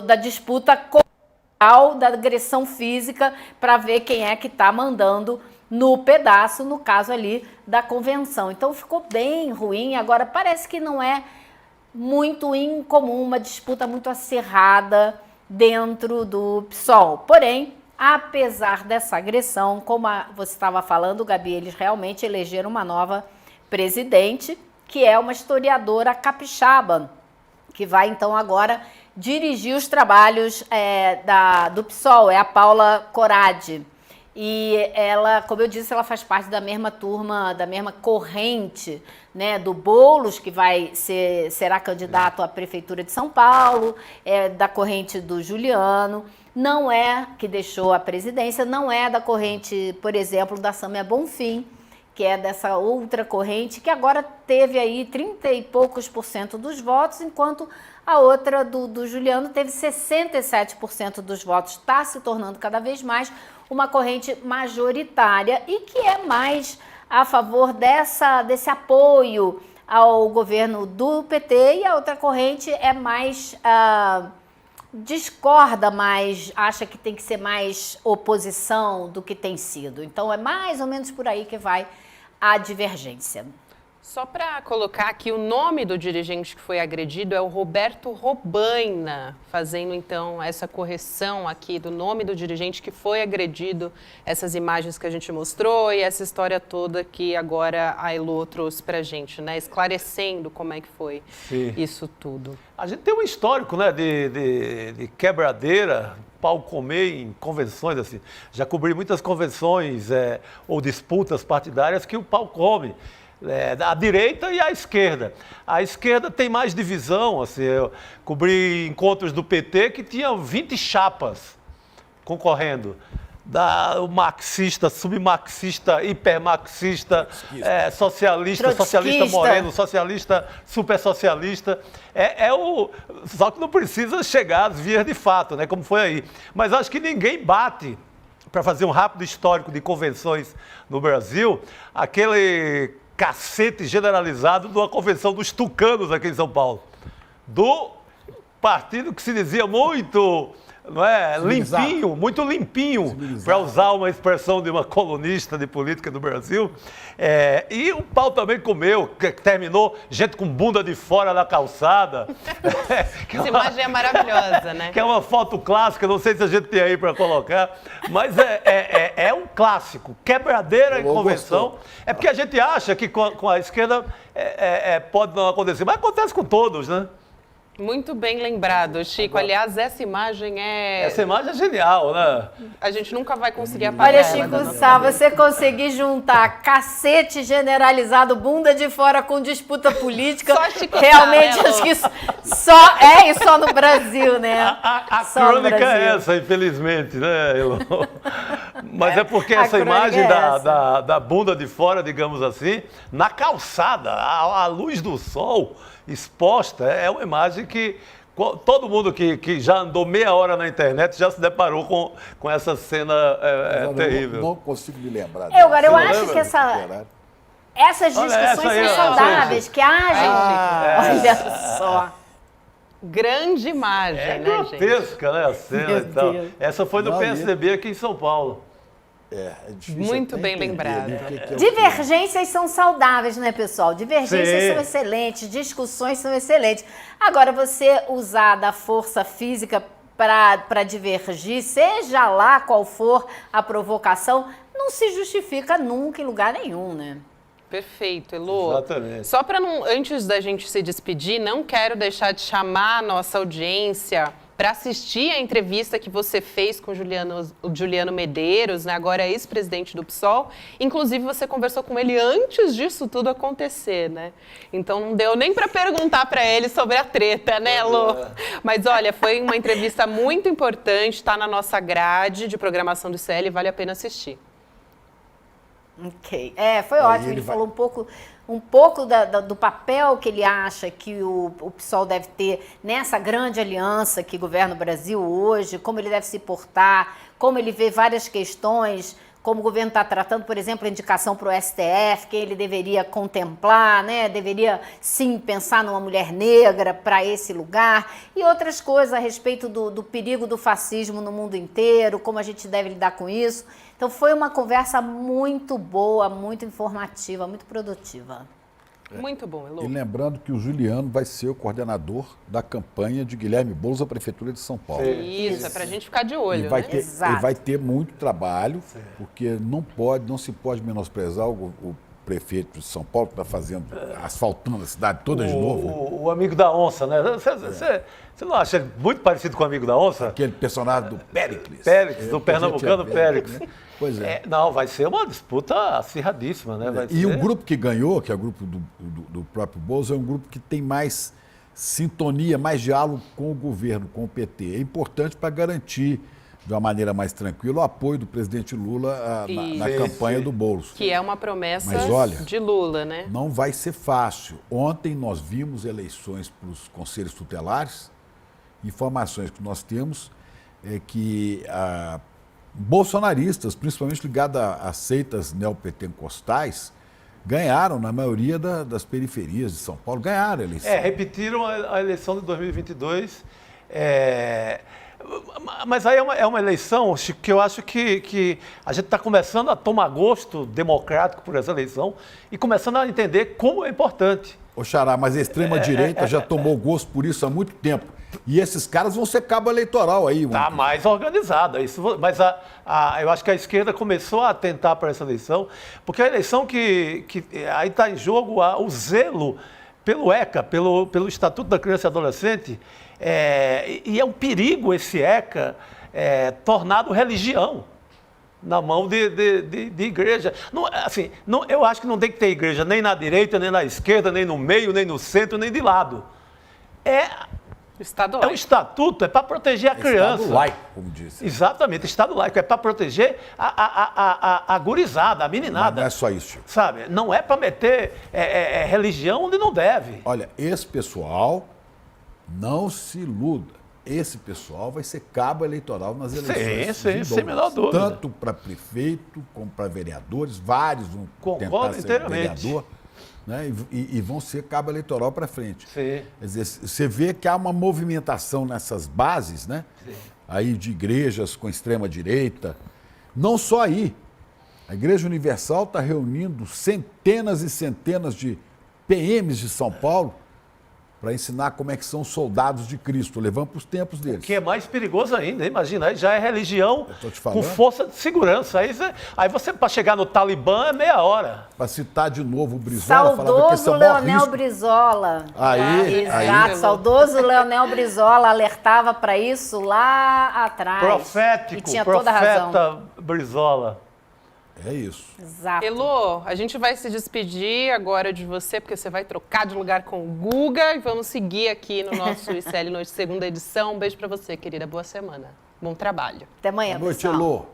da disputa corporal, da agressão física para ver quem é que está mandando no pedaço, no caso ali da convenção. Então ficou bem ruim. Agora parece que não é muito incomum uma disputa muito acirrada dentro do PSOL. Porém, apesar dessa agressão, como você estava falando, Gabi, eles realmente elegeram uma nova presidente, que é uma historiadora capixaba, que vai então agora dirigir os trabalhos do PSOL, é a Paula Corradi. E ela, como eu disse, ela faz parte da mesma turma, da mesma corrente, né, do Boulos, que será candidato à Prefeitura de São Paulo, da corrente do Juliano, não que deixou a presidência, não é da corrente, por exemplo, da Sâmia Bonfim, que é dessa outra corrente, que agora teve aí 30 e poucos % dos votos, enquanto a outra do Juliano teve 67% dos votos. Está se tornando cada vez mais uma corrente majoritária e que é mais a favor desse apoio ao governo do PT, e a outra corrente é mais discorda mais, acha que tem que ser mais oposição do que tem sido. Então é mais ou menos por aí que vai a divergência. Só para colocar aqui, o nome do dirigente que foi agredido é o Roberto Robaina, fazendo então essa correção aqui do nome do dirigente que foi agredido, essas imagens que a gente mostrou e essa história toda que agora a Elo trouxe para a gente, né? Esclarecendo como é que foi isso tudo. A gente tem um histórico, né, de quebradeira pau comer em convenções, assim. Já cobri muitas convenções ou disputas partidárias que o pau come. A direita e a esquerda. A esquerda tem mais divisão, assim, eu cobri encontros do PT que tinham 20 chapas concorrendo. O marxista, submarxista, hipermarxista, socialista, socialista moreno, socialista, super socialista. Só que não precisa chegar às vias de fato, né, como foi aí. Mas acho que ninguém bate, para fazer um rápido histórico de convenções no Brasil, aquele cacete generalizado de uma convenção dos tucanos aqui em São Paulo. Do partido que se dizia muito... Não é? Limpinho, muito limpinho, para usar uma expressão de uma colunista de política do Brasil. E o pau também comeu, terminou gente com bunda de fora na calçada. Essa imagem é maravilhosa, né? Que é uma foto clássica, não sei se a gente tem aí para colocar, mas é um clássico, quebradeira em convenção. É porque a gente acha que com a esquerda pode não acontecer, mas acontece com todos, né? Muito bem lembrado, Chico. Aliás, essa imagem é genial, né? A gente nunca vai conseguir apagar. Olha, Chico Sá, você conseguir juntar cacete generalizado, bunda de fora com disputa política, só Chico realmente Sá, né, acho que só no Brasil, né? A crônica é essa, infelizmente, né, Elô? Mas é porque essa imagem da bunda de fora, digamos assim, na calçada, à luz do sol, exposta, é uma imagem que todo mundo que já andou meia hora na internet já se deparou com essa cena terrível. Não consigo me lembrar. Agora, eu acho que essas discussões são saudáveis, que olha só. Grande imagem, né, gente? Grotesca, né, a cena e tal. Essa foi do PSDB aqui em São Paulo. É difícil. Muito bem lembrado. Divergências são saudáveis, né, pessoal? Divergências são excelentes, discussões são excelentes. Agora, você usar da força física para divergir, seja lá qual for a provocação, não se justifica nunca em lugar nenhum, né? Perfeito, Elô. Exatamente. Só para antes da gente se despedir, não quero deixar de chamar a nossa audiência para assistir a entrevista que você fez com o Juliano Medeiros, né, agora ex-presidente do PSOL. Inclusive, você conversou com ele antes disso tudo acontecer, né? Então, não deu nem para perguntar para ele sobre a treta, né, Lô? Mas, olha, foi uma entrevista muito importante, está na nossa grade de programação do ICL, vale a pena assistir. Ok. Foi ótimo, ele falou um pouco do papel que ele acha que o PSOL deve ter nessa grande aliança que governa o Brasil hoje, como ele deve se portar, como ele vê várias questões, como o governo está tratando, por exemplo, a indicação para o STF, que ele deveria contemplar, né? Deveria, sim, pensar numa mulher negra para esse lugar, e outras coisas a respeito do perigo do fascismo no mundo inteiro, como a gente deve lidar com isso. Então, foi uma conversa muito boa, muito informativa, muito produtiva. Muito bom, Elô. E lembrando que o Juliano vai ser o coordenador da campanha de Guilherme Boulos à Prefeitura de São Paulo. Isso, é para a gente ficar de olho, né? Ele vai ter muito trabalho, porque não se pode menosprezar o prefeito de São Paulo, que está fazendo, asfaltando a cidade toda de novo. O amigo da onça, né? Você não acha ele muito parecido com o amigo da onça? Aquele personagem do Péricles. Do pernambucano Péricles. Né? Pois é. Não, vai ser uma disputa acirradíssima, né? O grupo que ganhou, que é o grupo do próprio Boulos, é um grupo que tem mais sintonia, mais diálogo com o governo, com o PT. É importante para garantir, de uma maneira mais tranquila, o apoio do presidente Lula na campanha do Boulos. Que é uma promessa de Lula, né? Não vai ser fácil. Ontem nós vimos eleições para os conselhos tutelares. Informações que nós temos é que bolsonaristas, principalmente ligados a seitas neopentecostais, ganharam na maioria das periferias de São Paulo. Ganharam a eleição. Repetiram a eleição de 2022. Mas aí é uma eleição, Chico, que eu acho que a gente está começando a tomar gosto democrático por essa eleição e começando a entender como é importante. Ô Xará, mas a extrema-direita já tomou gosto por isso há muito tempo. E esses caras vão ser cabo eleitoral aí. Está mais organizada. Mas eu acho que a esquerda começou a atentar para essa eleição, porque a eleição que aí está em jogo o zelo pelo ECA, pelo Estatuto da Criança e Adolescente, e é um perigo esse ECA tornado religião na mão de igreja. Não, assim, não, eu acho que não tem que ter igreja nem na direita, nem na esquerda, nem no meio, nem no centro, nem de lado. Estado É um estatuto, é para proteger a criança. Estado laico, como disse. Exatamente, Estado laico, é para proteger a gurizada, a meninada. Mas não é só isso, Chico. Sabe, não é para meter religião onde não deve. Olha, esse pessoal, não se iluda. Esse pessoal vai ser cabo eleitoral nas eleições. Sim, sem a menor dúvida. Tanto para prefeito como para vereadores, vários vão tentar ser inteiramente. vereador, né? E vão ser cabo eleitoral para frente. Sim. Quer dizer, você vê que há uma movimentação nessas bases, né? Sim. Aí de igrejas com extrema direita. Não só aí. A Igreja Universal está reunindo centenas e centenas de PMs de São Paulo para ensinar como é que são os soldados de Cristo, levando para os tempos deles. Que é mais perigoso ainda, imagina, aí já é religião tô te com falando. força de segurança. Aí você para chegar no Talibã é meia hora. Para citar de novo o Brizola, falava que esse é Saudoso o maior Leonel risco. Brizola. Aí. Exato, saudoso Leonel Brizola alertava para isso lá atrás. Profético, E tinha toda a razão. profeta Brizola. É isso. Exato. Elô, a gente vai se despedir agora de você, porque você vai trocar de lugar com o Guga e vamos seguir aqui no nosso ICL Noite segunda edição. Um beijo para você, querida. Boa semana. Bom trabalho. Até amanhã, Boa noite, pessoal. Elô.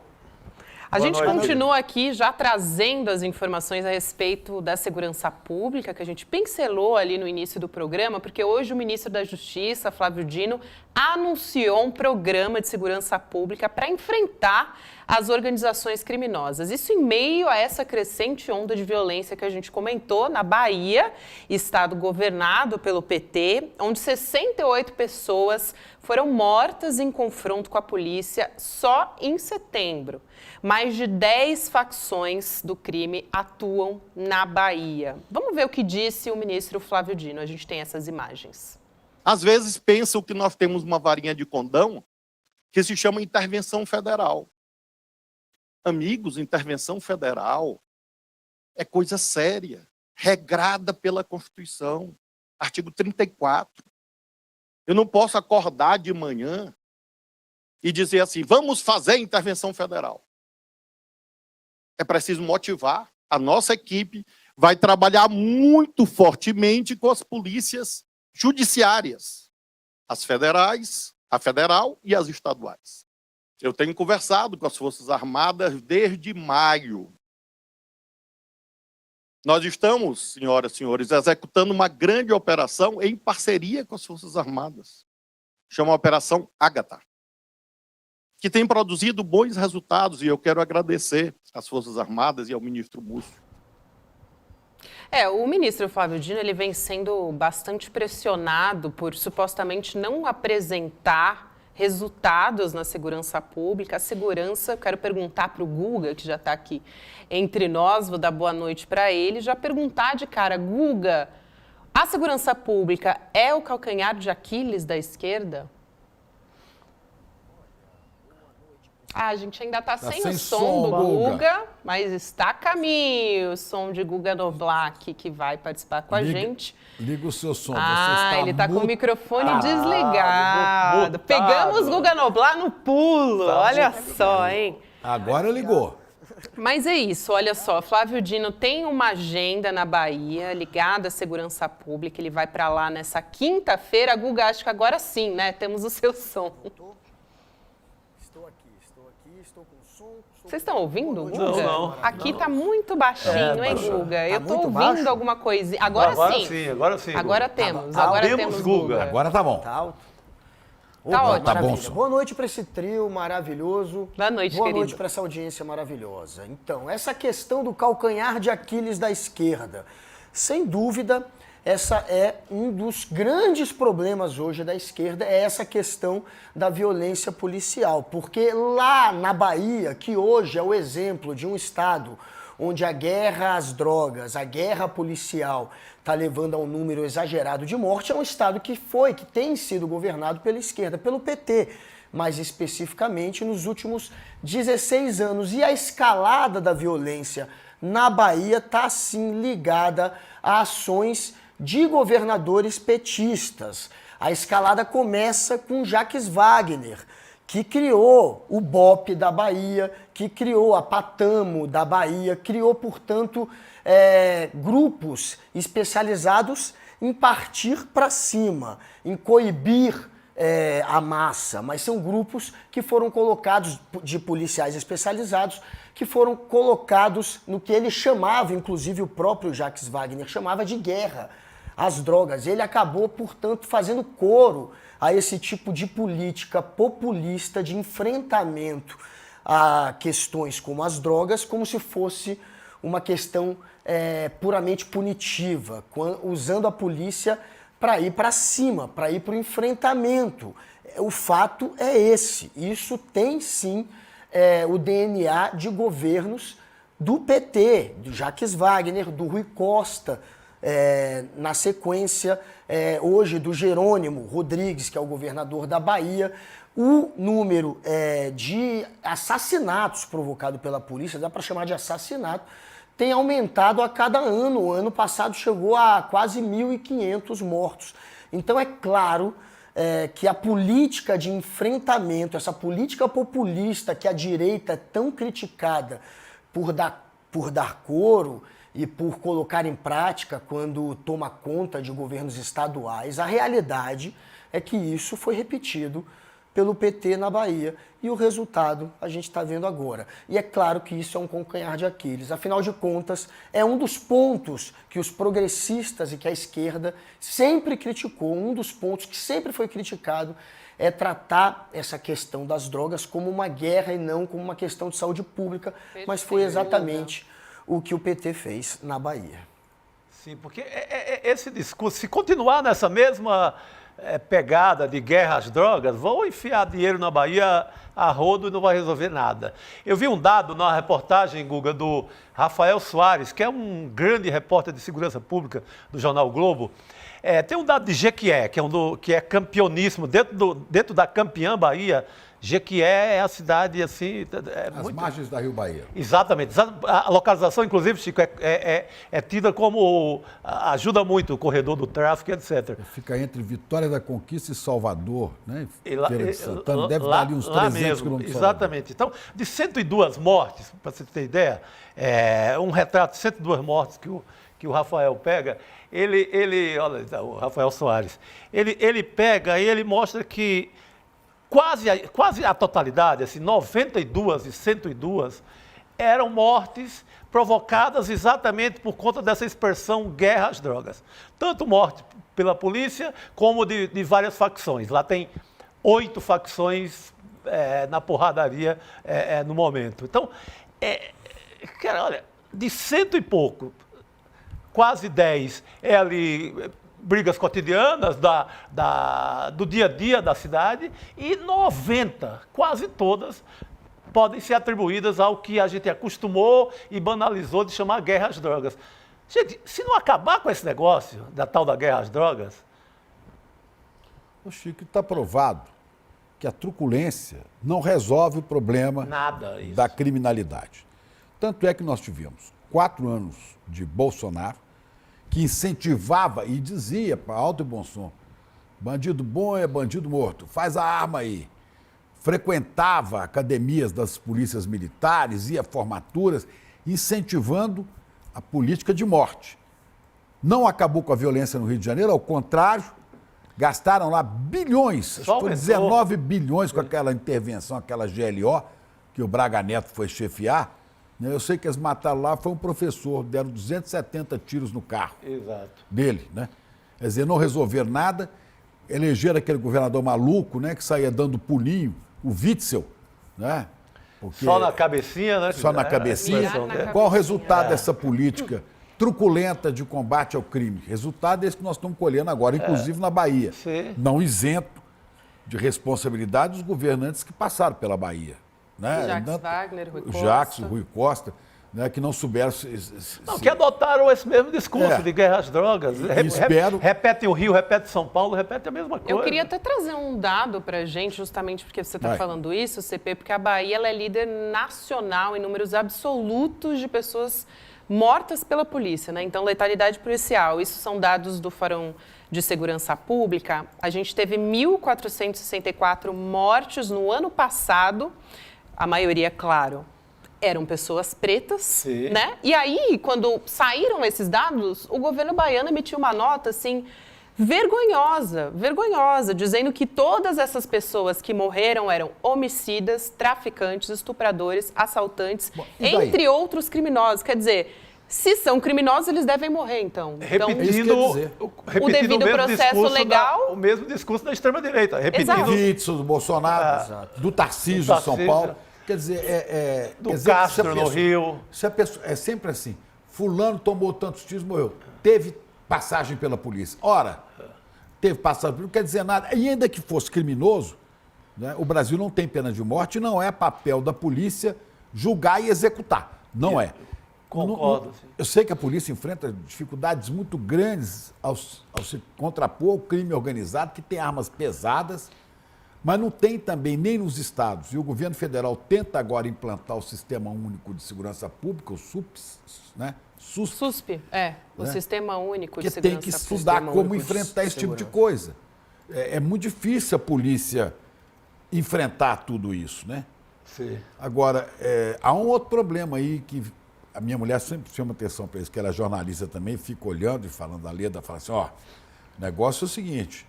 A gente noite. continua aqui já trazendo as informações a respeito da segurança pública, que a gente pincelou ali no início do programa, porque hoje o ministro da Justiça, Flávio Dino, anunciou um programa de segurança pública para enfrentar as organizações criminosas. Isso em meio a essa crescente onda de violência que a gente comentou na Bahia, estado governado pelo PT, onde 68 pessoas foram mortas em confronto com a polícia só em setembro. Mais de 10 facções do crime atuam na Bahia. Vamos ver o que disse o ministro Flávio Dino. A gente tem essas imagens. Às vezes pensam que nós temos uma varinha de condão que se chama intervenção federal. Amigos, intervenção federal é coisa séria, regrada pela Constituição, artigo 34. Eu não posso acordar de manhã e dizer assim, vamos fazer intervenção federal. É preciso motivar. A nossa equipe vai trabalhar muito fortemente com as polícias judiciárias, as federais, a federal e as estaduais. Eu tenho conversado com as Forças Armadas desde maio. Nós estamos, senhoras e senhores, executando uma grande operação em parceria com as Forças Armadas. Chama a Operação Ágata, que tem produzido bons resultados, e eu quero agradecer às Forças Armadas e ao ministro Múcio. O ministro Flávio Dino ele vem sendo bastante pressionado por supostamente não apresentar resultados na segurança pública. A segurança, eu quero perguntar para o Guga, que já está aqui entre nós, vou dar boa noite para ele, já perguntar de cara, Guga, a segurança pública é o calcanhar de Aquiles da esquerda? A gente ainda está sem o som do Guga, mas está a caminho o som de Guga Noblat, que vai participar com a gente. Liga o seu som. Ele está com o microfone desligado. mutado. Pegamos Guga Noblat no pulo, olha só, hein? Agora ligou. Mas é isso, olha só, Flávio Dino tem uma agenda na Bahia ligada à segurança pública, ele vai para lá nessa quinta-feira. Guga, acho que agora sim, né? Temos o seu som. Vocês estão ouvindo, Guga? Não. Aqui tá muito baixinho, hein, Guga? Eu tô ouvindo baixo? alguma coisinha. Agora sim. Agora temos. Agora temos, Guga. Agora tá bom. Tá alto? Tá ótimo. Tá bom, Maravilha. som. Boa noite para esse trio maravilhoso. Boa noite, Boa querido. noite para essa audiência maravilhosa. Então, essa questão do calcanhar de Aquiles da esquerda, sem dúvida, essa é um dos grandes problemas hoje da esquerda, é essa questão da violência policial. Porque lá na Bahia, que hoje é o exemplo de um estado onde a guerra às drogas, a guerra policial está levando a um número exagerado de morte, é um estado que tem sido governado pela esquerda, pelo PT, mais especificamente nos últimos 16 anos. E a escalada da violência na Bahia está, sim, ligada a ações de governadores petistas. A escalada começa com Jacques Wagner, que criou o BOPE da Bahia, que criou a Patamo da Bahia, criou, portanto, grupos especializados em partir para cima, em coibir a massa, mas são grupos que foram colocados, de policiais especializados, que foram colocados no que ele chamava, inclusive o próprio Jacques Wagner, chamava de guerra às drogas. Ele acabou, portanto, fazendo coro a esse tipo de política populista de enfrentamento a questões como as drogas, como se fosse uma questão puramente punitiva, usando a polícia para ir para cima, para ir para o enfrentamento. O fato é esse. Isso tem, sim, o DNA de governos do PT, do Jacques Wagner, do Rui Costa, na sequência, hoje, do Jerônimo Rodrigues, que é o governador da Bahia. O número de assassinatos provocado pela polícia, dá para chamar de assassinato, tem aumentado a cada ano. O ano passado chegou a quase 1.500 mortos. Então é claro que a política de enfrentamento, essa política populista que a direita é tão criticada por dar coro e por colocar em prática quando toma conta de governos estaduais, a realidade é que isso foi repetido pelo PT na Bahia. E o resultado a gente está vendo agora. E é claro que isso é um calcanhar de Aquiles. Afinal de contas, é um dos pontos que os progressistas e que a esquerda sempre criticou, um dos pontos que sempre foi criticado é tratar essa questão das drogas como uma guerra e não como uma questão de saúde pública, mas foi exatamente o que o PT fez na Bahia. Sim, porque esse discurso, se continuar nessa mesma pegada de guerra às drogas, vão enfiar dinheiro na Bahia a rodo e não vai resolver nada. Eu vi um dado na reportagem, Guga, do Rafael Soares, que é um grande repórter de segurança pública do jornal o Globo. Tem um dado de Jequié, que é campeoníssimo, dentro da campeã Bahia. Jequié é a cidade, assim... As margens da Rio Bahia. Exatamente. A localização, inclusive, Chico, é tida como... ajuda muito o corredor do tráfico, etc. Fica entre Vitória da Conquista e Salvador, né? Feira de Santana, deve dar ali uns 300 quilômetros. Exatamente. Então, de 102 mortes, para você ter ideia, um retrato de 102 mortes que o Rafael pega, olha, o Rafael Soares, ele pega e ele mostra que quase a totalidade, assim, 92 e 102, eram mortes provocadas exatamente por conta dessa expressão guerra às drogas. Tanto morte pela polícia, como de várias facções. Lá tem 8 facções na porradaria no momento. Então, cara, olha, de 100 e pouco, quase 10 ali... brigas cotidianas do dia a dia da cidade, e 90, quase todas, podem ser atribuídas ao que a gente acostumou e banalizou de chamar guerra às drogas. Gente, se não acabar com esse negócio da tal da guerra às drogas... O Chico, está provado que a truculência não resolve o problema da criminalidade. Tanto é que nós tivemos 4 anos de Bolsonaro, que incentivava e dizia para alto e bom som, bandido bom é bandido morto, faz a arma aí. Frequentava academias das polícias militares, ia a formaturas, incentivando a política de morte. Não acabou com a violência no Rio de Janeiro, ao contrário, gastaram lá bilhões, acho que foi 19 bilhões com aquela intervenção, aquela GLO, que o Braga Neto foi chefiar. Eu sei que eles mataram lá, foi um professor, deram 270 tiros no carro dele, né? Quer dizer, não resolveram nada, elegeram aquele governador maluco, né, que saía dando pulinho, o Witzel, né? Porque só na cabecinha, né? Só na cabecinha. Qual o resultado dessa política truculenta de combate ao crime? Resultado é esse que nós estamos colhendo agora, inclusive na Bahia. Sim. Não isento de responsabilidade os governantes que passaram pela Bahia. Né? Jacques Wagner, Rui Costa. Jacques, Rui Costa, né? Que não souberam... que adotaram esse mesmo discurso de guerra às drogas. Repete o Rio, repete São Paulo, repete a mesma coisa. Eu queria até trazer um dado para a gente, justamente porque você está falando isso, CP, porque a Bahia ela é líder nacional em números absolutos de pessoas mortas pela polícia, né? Então, letalidade policial, isso são dados do Fórum de Segurança Pública. A gente teve 1.464 mortes no ano passado, a maioria, claro, eram pessoas pretas, Sim. né? E aí, quando saíram esses dados, o governo baiano emitiu uma nota, assim, vergonhosa, dizendo que todas essas pessoas que morreram eram homicidas, traficantes, estupradores, assaltantes, entre outros criminosos. Quer dizer, se são criminosos, eles devem morrer, então. Repetindo o devido processo legal. O mesmo discurso da extrema-direita. Repetindo. Do Witzel, do Bolsonaro, do Tarcísio de São Paulo. Quer dizer, do Castro no Rio. Se a pessoa, é sempre assim. Fulano tomou tantos tiros, morreu. Teve passagem pela polícia. Ora, teve passagem, não quer dizer nada. E ainda que fosse criminoso, né, o Brasil não tem pena de morte, não é papel da polícia julgar e executar. Não é. Concordo. Eu sei que a polícia enfrenta dificuldades muito grandes ao se contrapor ao crime organizado, que tem armas pesadas, mas não tem também nem nos estados. E o governo federal tenta agora implantar o Sistema Único de Segurança Pública, o SUPS, né? SUSP, o Sistema Único de que Segurança tem que estudar como enfrentar esse tipo de coisa. É muito difícil a polícia enfrentar tudo isso, né? Sim. Agora, há um outro problema aí que a minha mulher sempre chama atenção para isso, que ela é jornalista também, fica olhando e falando da Leda, fala assim, ó, o negócio é o seguinte,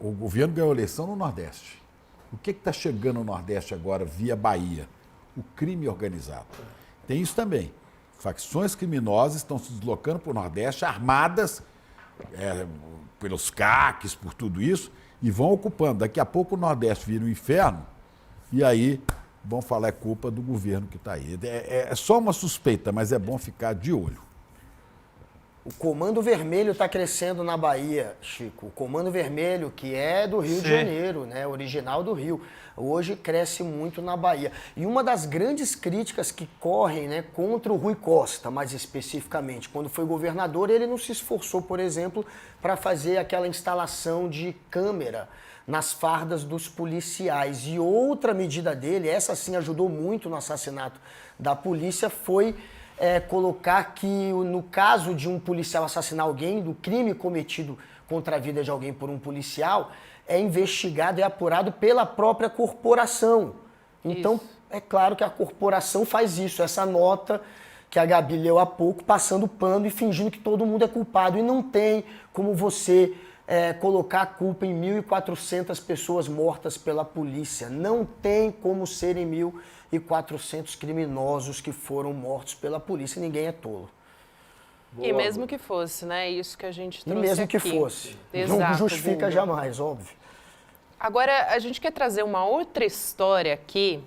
o governo ganhou a eleição no Nordeste. O que está chegando no Nordeste agora via Bahia? O crime organizado. Tem isso também. Facções criminosas estão se deslocando para o Nordeste, armadas pelos CACs, por tudo isso, e vão ocupando. Daqui a pouco o Nordeste vira um inferno, e aí vão falar é culpa do governo que está aí. É só uma suspeita, mas é bom ficar de olho. O Comando Vermelho está crescendo na Bahia, Chico. O Comando Vermelho, que é do Rio de Janeiro, né? Original do Rio. Hoje cresce muito na Bahia. E uma das grandes críticas que correm, né, contra o Rui Costa, mais especificamente, quando foi governador, ele não se esforçou, por exemplo, para fazer aquela instalação de câmera nas fardas dos policiais. E outra medida dele, essa sim ajudou muito no assassinato da polícia, foi colocar que no caso de um policial assassinar alguém, do crime cometido contra a vida de alguém por um policial, é investigado e apurado pela própria corporação. Então, é claro que a corporação faz isso, essa nota que a Gabi leu há pouco, passando pano e fingindo que todo mundo é culpado. E não tem como você colocar a culpa em 1.400 pessoas mortas pela polícia. Não tem como serem 1.400 criminosos que foram mortos pela polícia. Ninguém é tolo. E mesmo que fosse, né? Isso que a gente trouxe aqui. E mesmo que fosse. Exato, não justifica Guga. jamais, óbvio. Agora, a gente quer trazer uma outra história aqui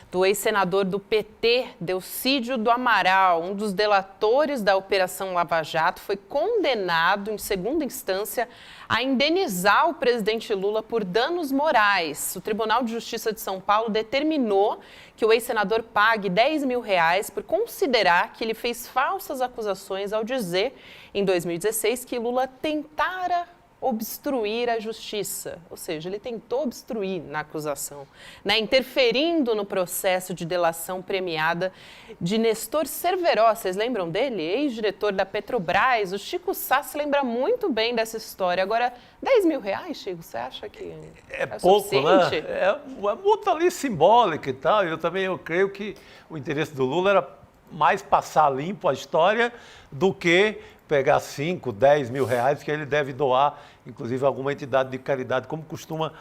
do ex-senador do PT, Delcídio do Amaral, um dos delatores da Operação Lava Jato, foi condenado em segunda instância a indenizar o presidente Lula por danos morais. O Tribunal de Justiça de São Paulo determinou que o ex-senador pague R$10 mil por considerar que ele fez falsas acusações ao dizer, em 2016, que Lula tentara obstruir a justiça, ou seja, ele tentou obstruir na acusação, né, interferindo no processo de delação premiada de Nestor Cerveró. Vocês lembram dele? Ex-diretor da Petrobras. O Chico Sá se lembra muito bem dessa história. Agora, R$10 mil, Chico, você acha que é pouco, suficiente? né? É uma multa ali simbólica e tal. Eu creio que o interesse do Lula era mais passar limpo a história do que pegar 5, 10 mil reais que ele deve doar, inclusive a alguma entidade de caridade, como costuma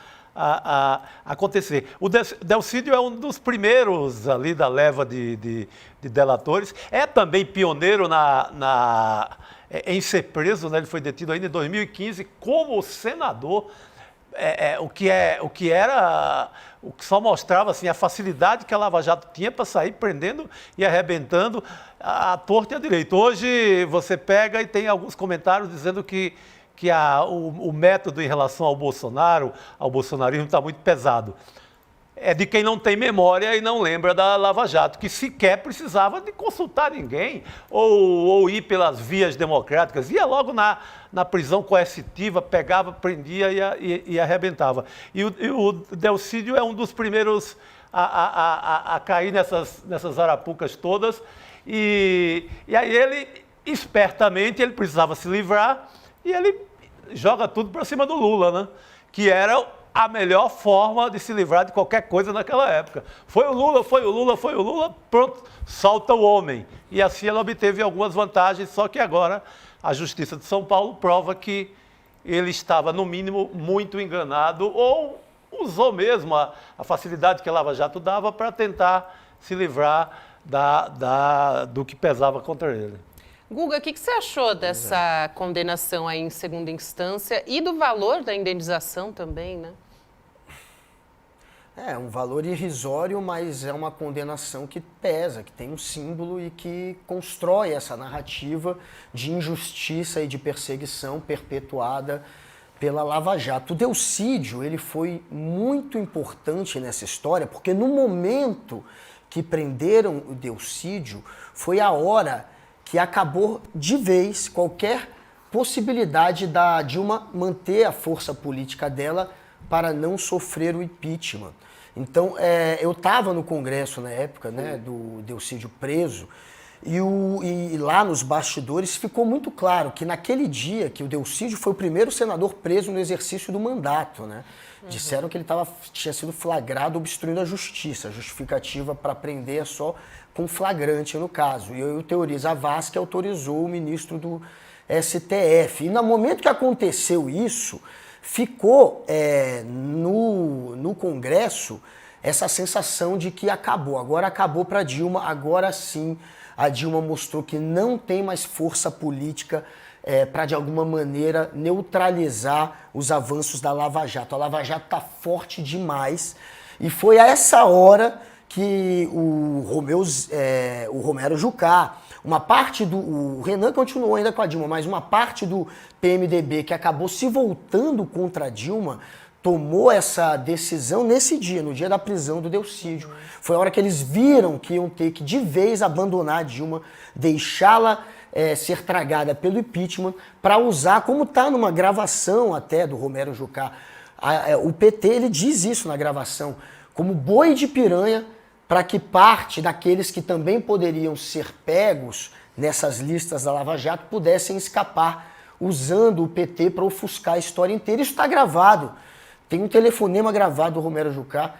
acontecer. O Delcídio é um dos primeiros ali da leva de delatores, é também pioneiro em ser preso, né? Ele foi detido ainda em 2015 como senador, o que só mostrava assim, a facilidade que a Lava Jato tinha para sair prendendo e arrebentando à torta e à direita. Hoje você pega e tem alguns comentários dizendo que o método em relação ao bolsonarismo está muito pesado. É de quem não tem memória e não lembra da Lava Jato, que sequer precisava de consultar ninguém ou ir pelas vias democráticas. Ia logo na prisão coercitiva, pegava, prendia e arrebentava. E o Delcídio é um dos primeiros a cair nessas arapucas todas. E aí ele, espertamente, ele precisava se livrar e ele joga tudo para cima do Lula, né? Que era a melhor forma de se livrar de qualquer coisa naquela época. Foi o Lula, pronto, solta o homem. E assim ela obteve algumas vantagens, só que agora a Justiça de São Paulo prova que ele estava, no mínimo, muito enganado ou usou mesmo a facilidade que a Lava Jato dava para tentar se livrar do que pesava contra ele. Guga, o que você achou dessa condenação aí em segunda instância e do valor da indenização também, né? É um valor irrisório, mas é uma condenação que pesa, que tem um símbolo e que constrói essa narrativa de injustiça e de perseguição perpetuada pela Lava Jato. O Delcídio, ele foi muito importante nessa história, porque no momento que prenderam o Delcídio, foi a hora que acabou de vez qualquer possibilidade da Dilma manter a força política dela para não sofrer o impeachment. Então, eu estava no Congresso na época, né, do Delcídio preso, e lá nos bastidores ficou muito claro que naquele dia que o Delcídio foi o primeiro senador preso no exercício do mandato, né? Disseram que ele tinha sido flagrado obstruindo a justiça, a justificativa para prender é só com flagrante no caso. E o Teori Zavascki autorizou o ministro do STF. E no momento que aconteceu isso, ficou no Congresso essa sensação de que acabou. Agora acabou para Dilma, agora sim a Dilma mostrou que não tem mais força política para, de alguma maneira, neutralizar os avanços da Lava Jato. A Lava Jato está forte demais e foi a essa hora que o Romero Jucá, uma parte o Renan continuou ainda com a Dilma, mas uma parte do PMDB que acabou se voltando contra a Dilma, tomou essa decisão nesse dia, no dia da prisão do Delcídio. Foi a hora que eles viram que iam ter que de vez abandonar a Dilma, deixá-la ser tragada pelo impeachment, para usar, como está numa gravação até do Romero Jucá, o PT ele diz isso na gravação, como boi de piranha, para que parte daqueles que também poderiam ser pegos nessas listas da Lava Jato pudessem escapar, usando o PT para ofuscar a história inteira. Isso está gravado. Tem um telefonema gravado do Romero Jucá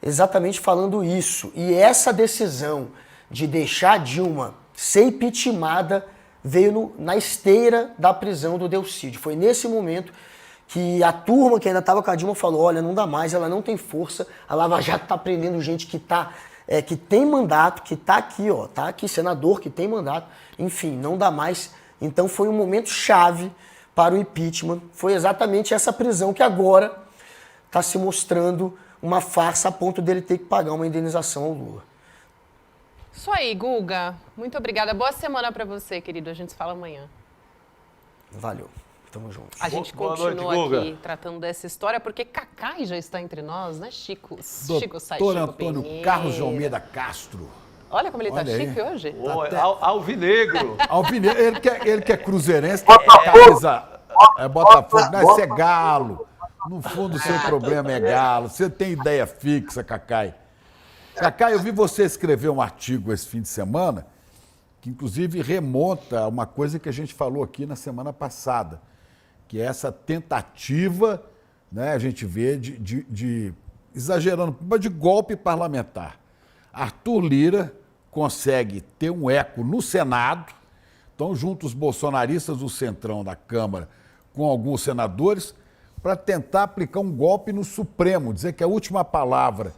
exatamente falando isso. E essa decisão de deixar a Dilma ser impeachmentada veio na esteira da prisão do Delcídio. Foi nesse momento que a turma que ainda estava com a Dilma falou, olha, não dá mais, ela não tem força, a Lava Jato está prendendo gente que tem mandato, que está aqui, ó, tá aqui, senador que tem mandato, enfim, não dá mais. Então foi um momento chave para o impeachment. Foi exatamente essa prisão que agora está se mostrando uma farsa a ponto dele ter que pagar uma indenização ao Lula. Isso aí, Guga. Muito obrigada. Boa semana para você, querido. A gente se fala amanhã. Valeu. Tamo junto. A gente continua aqui tratando dessa história, porque Cacai já está entre nós, né, Chico? Chico sai, Chico Antônio Penedo. Carlos de Almeida Castro. Olha como ele tá chique hoje. Alvinegro. Alvinegro. Ele que é cruzeirense, tem camisa Botafogo. Não, isso é galo. No fundo, o seu problema é galo. Você tem ideia fixa, Cacai. Cacai, eu vi você escrever um artigo esse fim de semana, que inclusive remonta a uma coisa que a gente falou aqui na semana passada, que é essa tentativa, né, a gente vê de exagerando, de golpe parlamentar. Arthur Lira consegue ter um eco no Senado, então junto os bolsonaristas do Centrão da Câmara com alguns senadores, para tentar aplicar um golpe no Supremo, dizer que a última palavra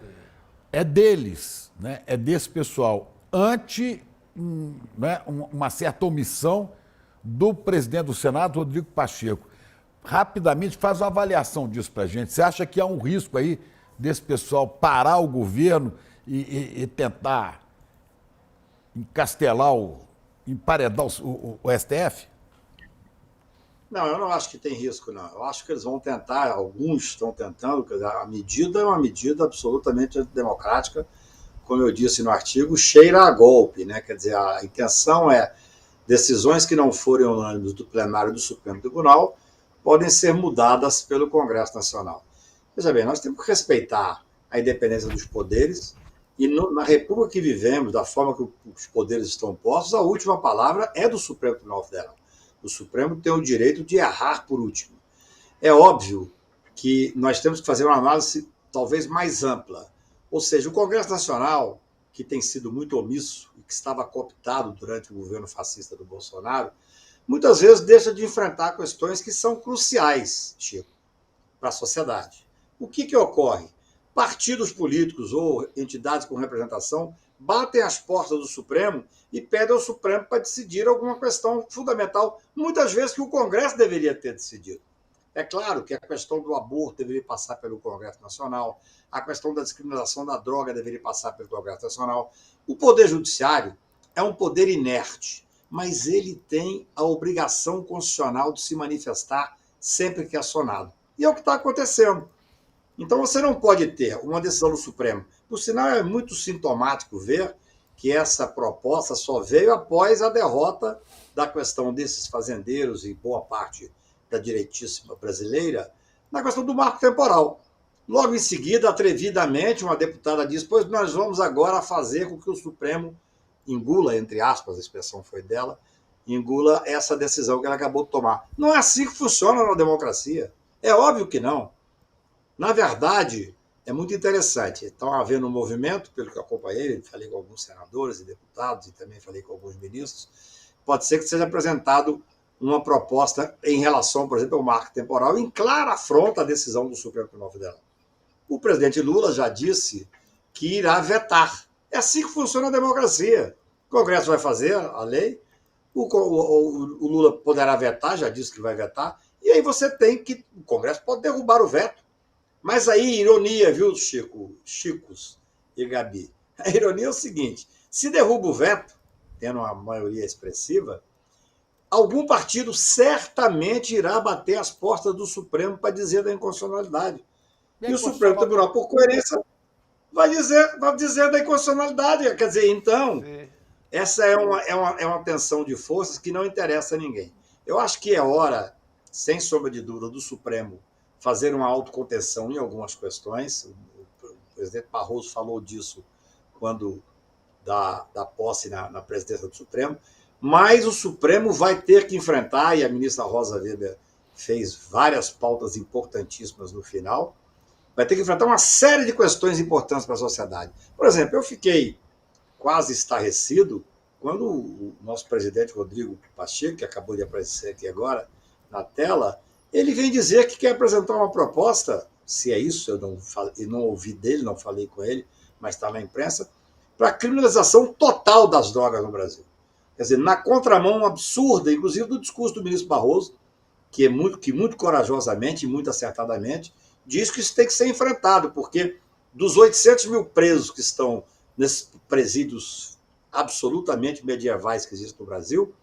é deles, né, é desse pessoal, ante uma certa omissão do presidente do Senado, Rodrigo Pacheco. Rapidamente, faz uma avaliação disso para a gente. Você acha que há um risco aí desse pessoal parar o governo e tentar encastelar, emparedar o STF? Não, eu não acho que tem risco, não. Eu acho que eles vão tentar, alguns estão tentando, a medida é uma medida absolutamente antidemocrática, como eu disse no artigo, cheira a golpe, né? Quer dizer, a intenção é decisões que não forem unânimes do plenário do Supremo Tribunal podem ser mudadas pelo Congresso Nacional. Veja bem, nós temos que respeitar a independência dos poderes, E na república que vivemos, da forma que os poderes estão postos, a última palavra é do Supremo Tribunal Federal. O Supremo tem o direito de errar por último. É óbvio que nós temos que fazer uma análise talvez mais ampla. Ou seja, o Congresso Nacional, que tem sido muito omisso e que estava cooptado durante o governo fascista do Bolsonaro, muitas vezes deixa de enfrentar questões que são cruciais, Chico, para a sociedade. O que ocorre? Partidos políticos ou entidades com representação batem as portas do Supremo e pedem ao Supremo para decidir alguma questão fundamental, muitas vezes que o Congresso deveria ter decidido. É claro que a questão do aborto deveria passar pelo Congresso Nacional, a questão da descriminalização da droga deveria passar pelo Congresso Nacional. O Poder Judiciário é um poder inerte, mas ele tem a obrigação constitucional de se manifestar sempre que acionado. E é o que está acontecendo. Então você não pode ter uma decisão do Supremo. Por sinal, é muito sintomático ver que essa proposta só veio após a derrota da questão desses fazendeiros e boa parte da direitíssima brasileira na questão do marco temporal. Logo em seguida, atrevidamente, uma deputada disse: pois nós vamos agora fazer com que o Supremo engula, entre aspas, a expressão foi dela, engula essa decisão que ela acabou de tomar. Não é assim que funciona na democracia. É óbvio que não. Na verdade, é muito interessante. Estão havendo um movimento, pelo que eu acompanhei, falei com alguns senadores e deputados e também falei com alguns ministros, pode ser que seja apresentado uma proposta em relação, por exemplo, ao marco temporal, em clara afronta à decisão do Supremo Tribunal Federal. O presidente Lula já disse que irá vetar. É assim que funciona a democracia. O Congresso vai fazer a lei, o Lula poderá vetar, já disse que vai vetar, e aí você tem que... O Congresso pode derrubar o veto. Mas aí, ironia, viu, Chicos e Gabi? A ironia é o seguinte: se derruba o veto, tendo uma maioria expressiva, algum partido certamente irá bater as portas do Supremo para dizer da inconstitucionalidade. E o Supremo Tribunal, por coerência, vai dizer da inconstitucionalidade. Quer dizer, então, essa é uma tensão de forças que não interessa a ninguém. Eu acho que é hora, sem sombra de dúvida, do Supremo fazer uma autocontenção em algumas questões. O presidente Barroso falou disso quando da posse na presidência do Supremo, mas o Supremo vai ter que enfrentar, e a ministra Rosa Weber fez várias pautas importantíssimas no final, vai ter que enfrentar uma série de questões importantes para a sociedade. Por exemplo, eu fiquei quase estarrecido quando o nosso presidente Rodrigo Pacheco, que acabou de aparecer aqui agora na tela, ele vem dizer que quer apresentar uma proposta, se é isso, eu não ouvi dele, não falei com ele, mas está na imprensa, para a criminalização total das drogas no Brasil. Quer dizer, na contramão absurda, inclusive do discurso do ministro Barroso, que muito corajosamente e muito acertadamente diz que isso tem que ser enfrentado, porque dos 800 mil presos que estão nesses presídios absolutamente medievais que existem no Brasil,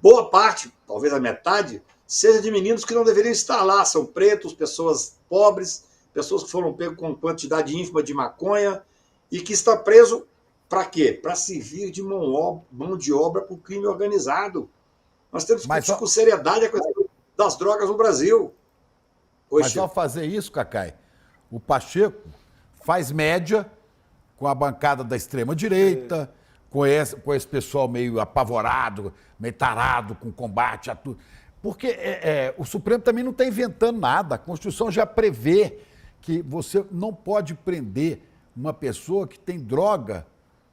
boa parte, talvez a metade, seja de meninos que não deveriam estar lá. São pretos, pessoas pobres, pessoas que foram pegos com quantidade ínfima de maconha e que está preso para quê? Para servir de mão de obra para o crime organizado. Nós temos que discutir com seriedade a questão das drogas no Brasil. Mas ao fazer isso, Cacai, o Pacheco faz média com a bancada da extrema-direita, com esse pessoal meio apavorado, meio tarado com combate a tudo. Porque o Supremo também não está inventando nada. A Constituição já prevê que você não pode prender uma pessoa que tem droga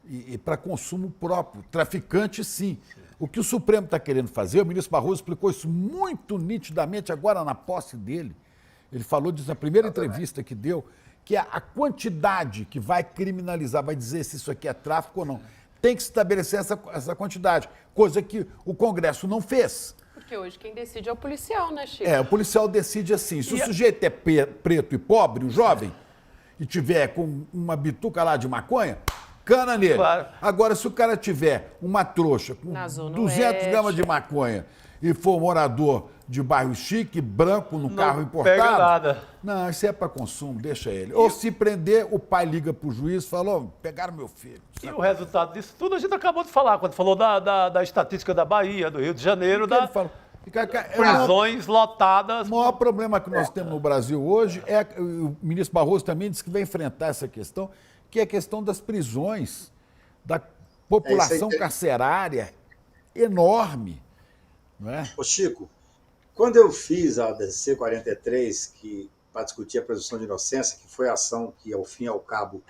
e para consumo próprio. Traficante, sim. O que o Supremo está querendo fazer, o ministro Barroso explicou isso muito nitidamente agora na posse dele. Ele falou disso na primeira entrevista que deu, que a quantidade que vai criminalizar, vai dizer se isso aqui é tráfico ou não. Tem que estabelecer essa quantidade, coisa que o Congresso não fez. Porque hoje quem decide é o policial, né, Chico? O policial decide assim. Se o sujeito é preto e pobre, o jovem, e tiver com uma bituca lá de maconha, cana nele. Claro. Agora, se o cara tiver uma trouxa com 200 gramas de maconha e for morador de bairro chique, branco, no carro importado... Não pega nada. Não, isso é para consumo, deixa ele. Ou se prender, o pai liga para o juiz e fala: pegaram meu filho. E o resultado disso tudo a gente acabou de falar, quando falou da estatística da Bahia, do Rio de Janeiro, prisões lotadas. O maior problema que nós temos no Brasil hoje é, o ministro Barroso também disse que vai enfrentar essa questão, que é a questão das prisões, da população carcerária enorme, não é? Ô Chico, quando eu fiz a DC 43, para discutir a presunção de inocência, que foi a ação que, ao fim e ao cabo,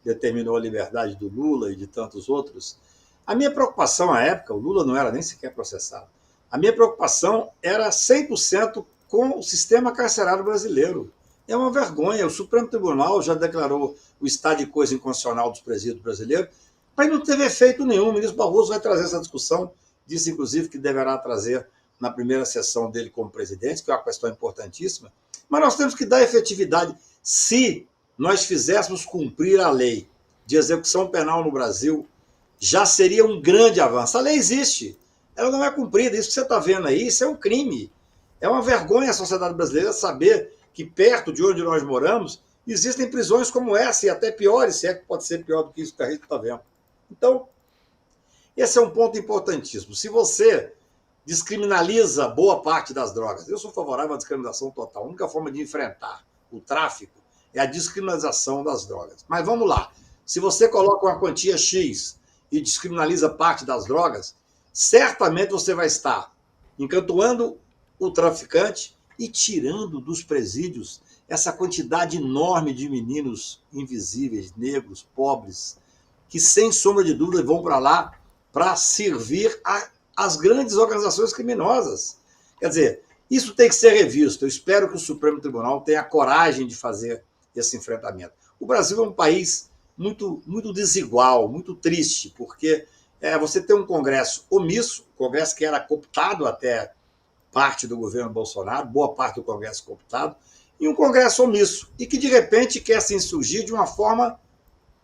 determinou a liberdade do Lula e de tantos outros, a minha preocupação à época, o Lula não era nem sequer processado, a minha preocupação era 100% com o sistema carcerário brasileiro. É uma vergonha. O Supremo Tribunal já declarou o estado de coisa inconstitucional dos presídios brasileiros, mas não teve efeito nenhum. O ministro Barroso vai trazer essa discussão, disse inclusive que deverá trazer na primeira sessão dele como presidente, que é uma questão importantíssima, mas nós temos que dar efetividade. Se nós fizéssemos cumprir a lei de execução penal no Brasil, já seria um grande avanço. A lei existe, ela não é cumprida. Isso que você está vendo aí, isso é um crime. É uma vergonha a sociedade brasileira saber que perto de onde nós moramos existem prisões como essa, e até piores, se é que pode ser pior do que isso que a gente está vendo. Então, esse é um ponto importantíssimo. Se você descriminaliza boa parte das drogas, eu sou favorável à descriminalização total. A única forma de enfrentar o tráfico é a descriminalização das drogas. Mas vamos lá. Se você coloca uma quantia X e descriminaliza parte das drogas, certamente você vai estar encantoando o traficante e tirando dos presídios essa quantidade enorme de meninos invisíveis, negros, pobres, que sem sombra de dúvida vão para lá para servir às grandes organizações criminosas. Quer dizer, isso tem que ser revisto. Eu espero que o Supremo Tribunal tenha coragem de fazer esse enfrentamento. O Brasil é um país muito, muito desigual, muito triste, porque você tem um Congresso omisso, Congresso que era cooptado até parte do governo Bolsonaro, boa parte do Congresso cooptado, e um Congresso omisso, e que de repente quer se insurgir de uma forma,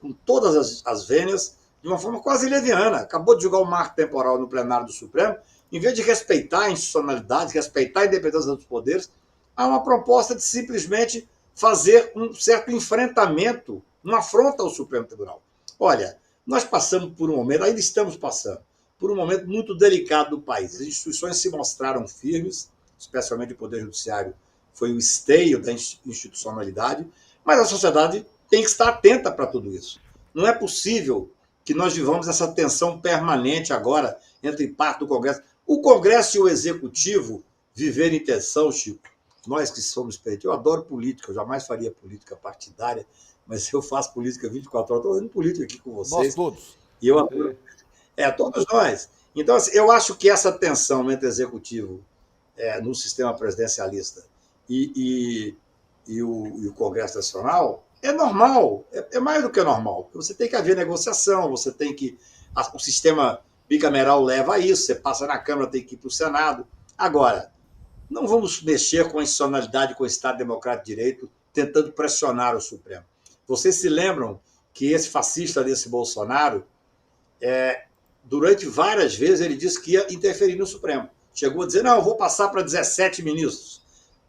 com todas as vênias, de uma forma quase leviana. Acabou de julgar o marco temporal no plenário do Supremo, em vez de respeitar a institucionalidade, respeitar a independência dos poderes, há uma proposta de simplesmente fazer um certo enfrentamento, uma afronta ao Supremo Tribunal. Olha, nós passamos por um momento, ainda estamos passando, por um momento muito delicado do país. As instituições se mostraram firmes, especialmente o Poder Judiciário foi o esteio da institucionalidade, mas a sociedade tem que estar atenta para tudo isso. Não é possível que nós vivamos essa tensão permanente agora entre parte do Congresso. O Congresso e o Executivo viverem em tensão, Chico. Nós que somos peritos, eu adoro política, eu jamais faria política partidária, mas eu faço política 24 horas, estou fazendo política aqui com vocês. Nós todos. E eu adoro. Todos nós. Então, assim, eu acho que essa tensão entre o Executivo no sistema presidencialista e o Congresso Nacional é normal, é mais do que normal. Você tem que haver negociação, você tem que... O sistema bicameral leva a isso, você passa na Câmara, tem que ir para o Senado. Agora, não vamos mexer com a institucionalidade, com o Estado Democrático de Direito, tentando pressionar o Supremo. Vocês se lembram que esse fascista desse Bolsonaro, durante várias vezes, ele disse que ia interferir no Supremo. Chegou a dizer, não, eu vou passar para 17 ministros.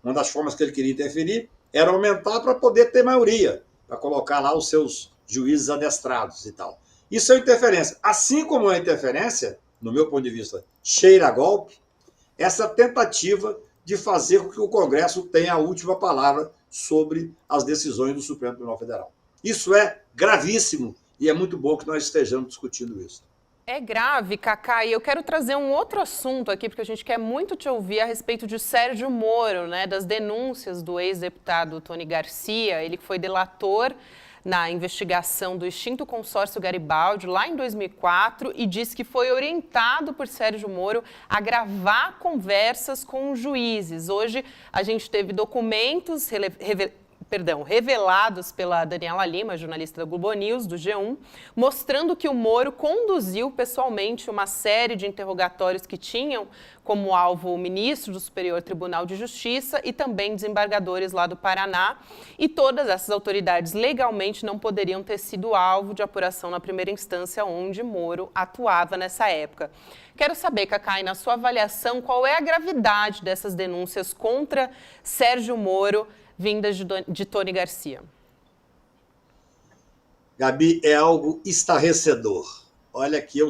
Uma das formas que ele queria interferir era aumentar para poder ter maioria, para colocar lá os seus juízes adestrados e tal. Isso é interferência. Assim como é interferência, no meu ponto de vista, cheira a golpe, essa tentativa de fazer com que o Congresso tenha a última palavra sobre as decisões do Supremo Tribunal Federal. Isso é gravíssimo e é muito bom que nós estejamos discutindo isso. É grave, Cacá, e eu quero trazer um outro assunto aqui, porque a gente quer muito te ouvir a respeito de Sérgio Moro, né, das denúncias do ex-deputado Tony Garcia, ele que foi delator na investigação do extinto consórcio Garibaldi, lá em 2004, e disse que foi orientado por Sérgio Moro a gravar conversas com juízes. Hoje, a gente teve documentos revelados pela Daniela Lima, jornalista da Globo News, do G1, mostrando que o Moro conduziu pessoalmente uma série de interrogatórios que tinham como alvo o ministro do Superior Tribunal de Justiça e também desembargadores lá do Paraná, e todas essas autoridades legalmente não poderiam ter sido alvo de apuração na primeira instância onde Moro atuava nessa época. Quero saber, Cacá, na sua avaliação, qual é a gravidade dessas denúncias contra Sérgio Moro vindas de Tony Garcia? Gabi, é algo estarrecedor. Olha que eu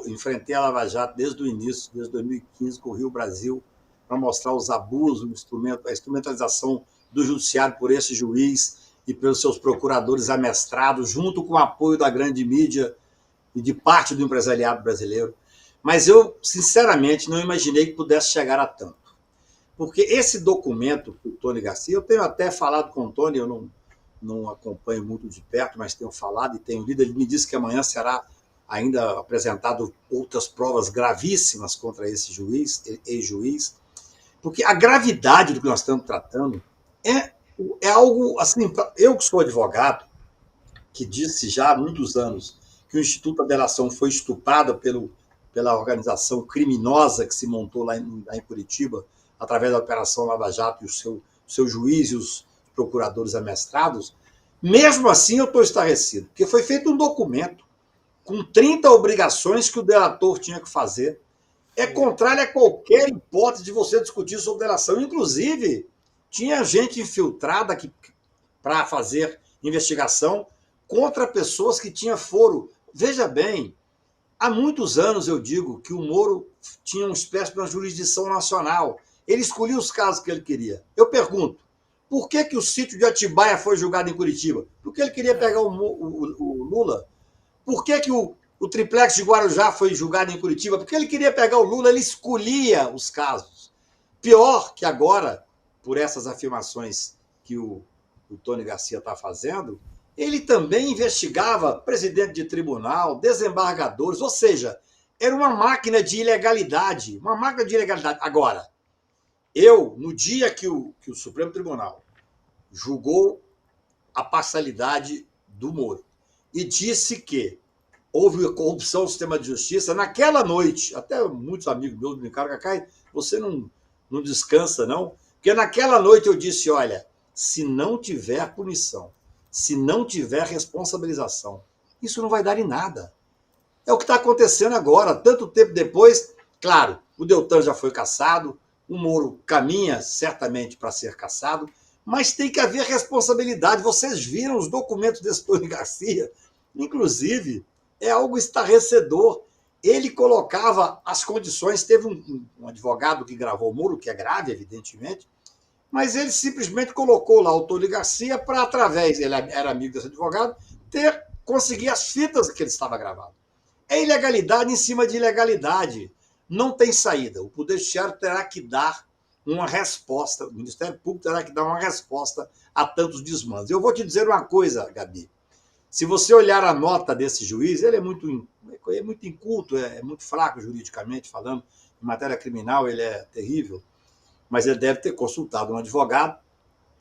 enfrentei a Lava Jato desde o início, desde 2015, corri o Brasil para mostrar os abusos, a instrumentalização do judiciário por esse juiz e pelos seus procuradores amestrados, junto com o apoio da grande mídia e de parte do empresariado brasileiro. Mas eu, sinceramente, não imaginei que pudesse chegar a tanto. Porque esse documento que o Tony Garcia, eu tenho até falado com o Tony, eu não acompanho muito de perto, mas tenho falado e tenho lido, ele me disse que amanhã será ainda apresentado outras provas gravíssimas contra esse juiz, ex-juiz, porque a gravidade do que nós estamos tratando é algo, assim, eu que sou advogado, que disse já há muitos anos que o Instituto da Delação foi estuprado pela organização criminosa que se montou lá em Curitiba, através da Operação Lava Jato e o seu juiz e os procuradores amestrados, mesmo assim eu estou estarrecido, porque foi feito um documento com 30 obrigações que o delator tinha que fazer. É contrário a qualquer hipótese de você discutir sobre delação. Inclusive, tinha gente infiltrada para fazer investigação contra pessoas que tinham foro. Veja bem, há muitos anos eu digo que o Moro tinha uma espécie de uma jurisdição nacional. Ele escolhia os casos que ele queria. Eu pergunto, por que o sítio de Atibaia foi julgado em Curitiba? Porque ele queria pegar o Lula. Por que o triplex de Guarujá foi julgado em Curitiba? Porque ele queria pegar o Lula, ele escolhia os casos. Pior que agora, por essas afirmações que o Tony Garcia está fazendo, ele também investigava presidente de tribunal, desembargadores, ou seja, era uma máquina de ilegalidade. Uma máquina de ilegalidade. Agora, no dia que o Supremo Tribunal julgou a parcialidade do Moro e disse que houve corrupção no sistema de justiça, naquela noite, até muitos amigos meus me brincaram, Cacai, você não descansa, não? Porque naquela noite eu disse, olha, se não tiver punição, se não tiver responsabilização, isso não vai dar em nada. É o que está acontecendo agora, tanto tempo depois. Claro, o Deltan já foi cassado, o Moro caminha certamente para ser cassado, mas tem que haver responsabilidade. Vocês viram os documentos desse Tony Garcia? Inclusive, é algo estarrecedor. Ele colocava as condições, teve um advogado que gravou o Moro, que é grave, evidentemente, mas ele simplesmente colocou lá o Tony Garcia para, através, ele era amigo desse advogado, conseguir as fitas que ele estava gravado. É ilegalidade em cima de ilegalidade. Não tem saída. O Poder Judiciário terá que dar uma resposta, o Ministério Público terá que dar uma resposta a tantos desmandos. Eu vou te dizer uma coisa, Gabi. Se você olhar a nota desse juiz, ele é muito inculto, é muito fraco juridicamente falando. Em matéria criminal, ele é terrível. Mas ele deve ter consultado um advogado.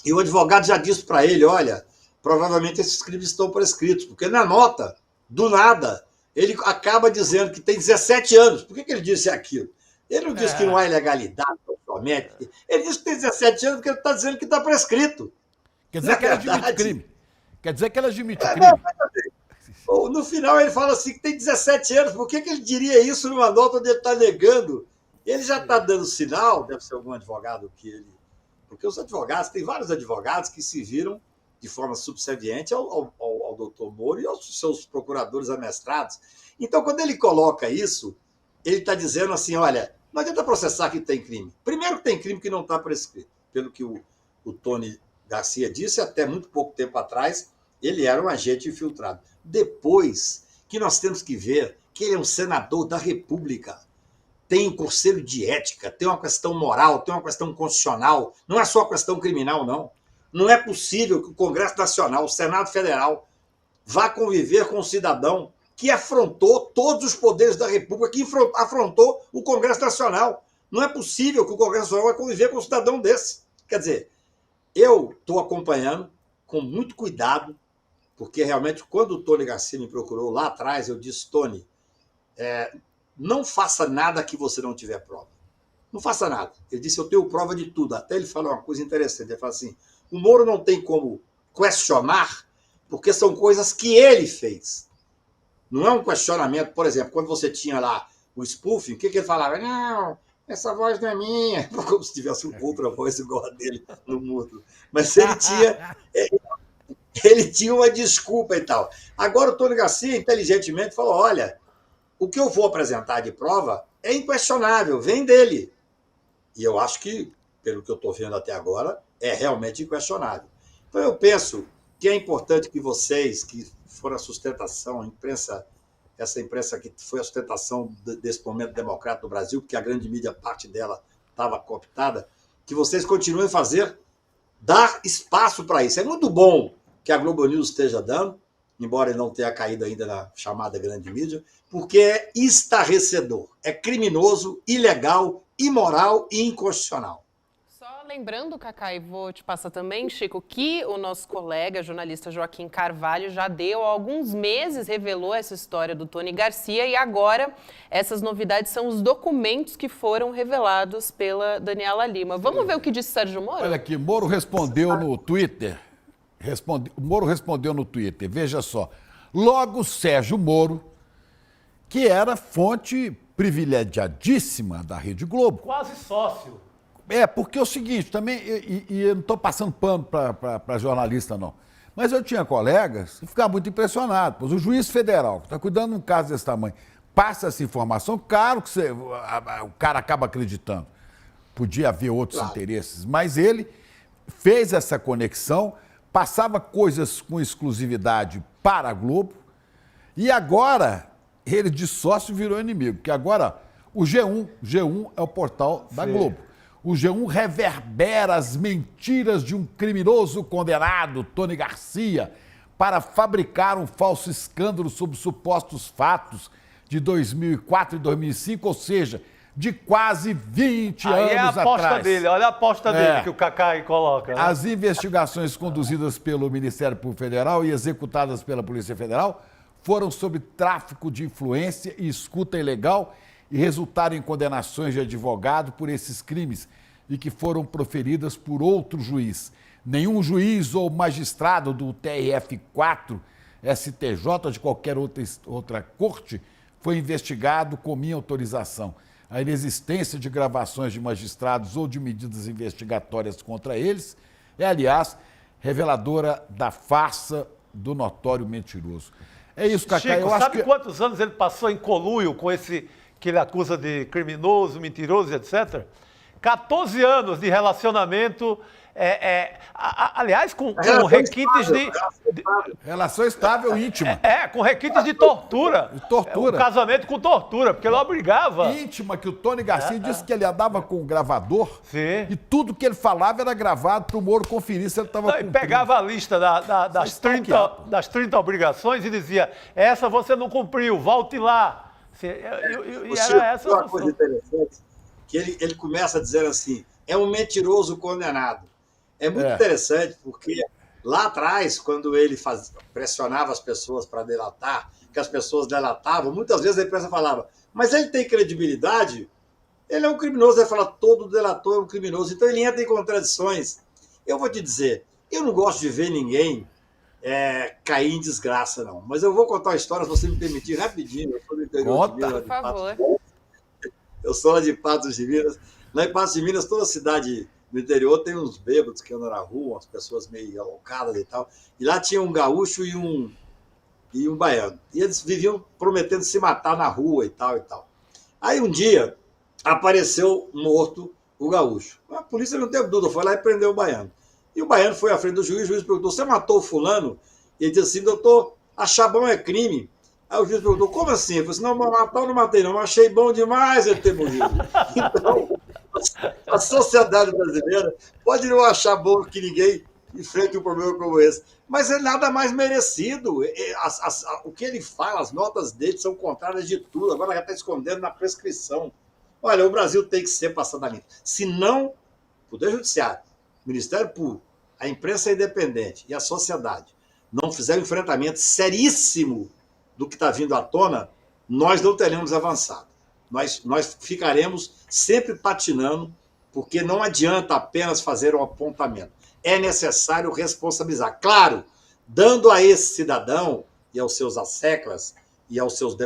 E o advogado já disse para ele, olha, provavelmente esses crimes estão prescritos. Porque na nota, do nada, ele acaba dizendo que tem 17 anos. Por que ele disse aquilo? Ele não disse que não há ilegalidade, somente. Ele disse que tem 17 anos porque ele está dizendo que está prescrito. Quer dizer que ela admite crime. Quer dizer que ela admite crime. No final ele fala assim que tem 17 anos. Por que ele diria isso numa nota onde ele está negando? Ele já está dando sinal, deve ser algum advogado que ele... Porque os advogados, tem vários advogados que se viram de forma subserviente ao doutor Moro e aos seus procuradores amestrados. Então, quando ele coloca isso, ele está dizendo assim, olha, não adianta processar que tem crime. Primeiro que tem crime que não está prescrito. Pelo que o Tony Garcia disse, até muito pouco tempo atrás, ele era um agente infiltrado. Depois que nós temos que ver que ele é um senador da República, tem um conselho de ética, tem uma questão moral, tem uma questão constitucional, não é só questão criminal, não. Não é possível que o Congresso Nacional, o Senado Federal, vá conviver com um cidadão que afrontou todos os poderes da República, que afrontou o Congresso Nacional. Não é possível que o Congresso Nacional vá conviver com um cidadão desse. Quer dizer, eu estou acompanhando com muito cuidado, porque realmente, quando o Tony Garcia me procurou lá atrás, eu disse, Tony, não faça nada que você não tiver prova. Não faça nada. Ele disse, eu tenho prova de tudo. Até ele falou uma coisa interessante. Ele falou assim, o Moro não tem como questionar, porque são coisas que ele fez. Não é um questionamento, por exemplo, quando você tinha lá o spoofing, o que ele falava? Não, essa voz não é minha. Como se tivesse outra voz igual a dele no mundo. Mas ele tinha uma desculpa e tal. Agora o Tony Garcia, inteligentemente, falou, olha, o que eu vou apresentar de prova é inquestionável, vem dele. E eu acho que, pelo que eu estou vendo até agora, é realmente inquestionável. Então eu penso que é importante que vocês, que foram a sustentação, a imprensa, essa imprensa que foi a sustentação desse momento democrático do Brasil, porque a grande mídia, parte dela estava cooptada, que vocês continuem a fazer, dar espaço para isso. É muito bom que a Globo News esteja dando, embora ele não tenha caído ainda na chamada grande mídia, porque é estarrecedor, é criminoso, ilegal, imoral e inconstitucional. Só lembrando, Cacá, e vou te passar também, Chico, que o nosso colega, jornalista Joaquim Carvalho, já deu há alguns meses, revelou essa história do Tony Garcia, e agora essas novidades são os documentos que foram revelados pela Daniela Lima. Vamos ver o que disse Sérgio Moro? Olha aqui, Moro respondeu no Twitter. Moro respondeu no Twitter, veja só. Logo, Sérgio Moro, que era fonte privilegiadíssima da Rede Globo. Quase sócio. Porque é o seguinte, também, e eu não estou passando pano para jornalista, não. Mas eu tinha colegas que ficavam muito impressionados. Pois o juiz federal, que está cuidando de um caso desse tamanho, passa essa informação, claro que o cara acaba acreditando. Podia haver outros interesses, mas ele fez essa conexão, passava coisas com exclusividade para a Globo, e agora ele de sócio virou inimigo, porque agora o G1 é o portal da Globo. O G1 reverbera as mentiras de um criminoso condenado, Tony Garcia, para fabricar um falso escândalo sobre supostos fatos de 2004 e 2005, ou seja, de quase 20 anos atrás. Aí é a aposta dele, olha a aposta dele que o Cacá aí coloca. Né? As investigações conduzidas pelo Ministério Público Federal e executadas pela Polícia Federal foram sobre tráfico de influência e escuta ilegal e resultaram em condenações de advogado por esses crimes e que foram proferidas por outro juiz. Nenhum juiz ou magistrado do TRF4, STJ ou de qualquer outra corte foi investigado com minha autorização. A inexistência de gravações de magistrados ou de medidas investigatórias contra eles é, aliás, reveladora da farsa do notório mentiroso. É isso, Cacá. Chico, sabe quantos anos ele passou em conluio com esse que ele acusa de criminoso, mentiroso, etc.? 14 anos de relacionamento, aliás, com requintes de... Relação estável íntima. Com requintes de tortura. Um casamento com tortura, porque ele obrigava. Íntima, que o Tony Garcia disse que ele andava com o gravador. Sim. E tudo que ele falava era gravado para o Moro conferir se ele estava cumprindo. E pegava a lista das 30 obrigações e dizia, essa você não cumpriu, volte lá. E era essa uma coisa interessante, que ele começa dizendo assim, é um mentiroso condenado. É muito interessante, porque lá atrás, quando ele pressionava as pessoas para delatar, que as pessoas delatavam, muitas vezes a imprensa falava, mas ele tem credibilidade? Ele é um criminoso, ele fala, todo delator é um criminoso, então ele entra em contradições. Eu vou te dizer, eu não gosto de ver ninguém cair em desgraça, não. Mas eu vou contar uma história, se você me permitir, rapidinho. Eu sou do interior de Minas, por favor. Eu sou lá de Patos de Minas. Lá em Patos de Minas, toda cidade do interior tem uns bêbados que andam na rua, umas pessoas meio alocadas e tal. E lá tinha um gaúcho e um baiano. E eles viviam prometendo se matar na rua e tal e tal. Aí um dia apareceu morto o gaúcho. A polícia não teve dúvida, foi lá e prendeu o baiano. E o baiano foi à frente do juiz, o juiz perguntou, você matou o fulano? E ele disse assim, doutor, achar bom é crime. Aí o juiz perguntou, como assim? Ele falou assim, não, matar eu não matei não, mas achei bom demais ele ter morrido. Então, a sociedade brasileira pode não achar bom que ninguém enfrente um problema como esse, mas é nada mais merecido. O que ele fala, as notas dele são contrárias de tudo, agora já está escondendo na prescrição. Olha, o Brasil tem que ser passado a limpo. Se não, o Poder Judiciário, o Ministério Público, a imprensa independente e a sociedade não fizer um enfrentamento seríssimo do que está vindo à tona, nós não teremos avançado. Nós ficaremos sempre patinando, porque não adianta apenas fazer um apontamento. É necessário responsabilizar. Claro, dando a esse cidadão e aos seus asseclas e aos seus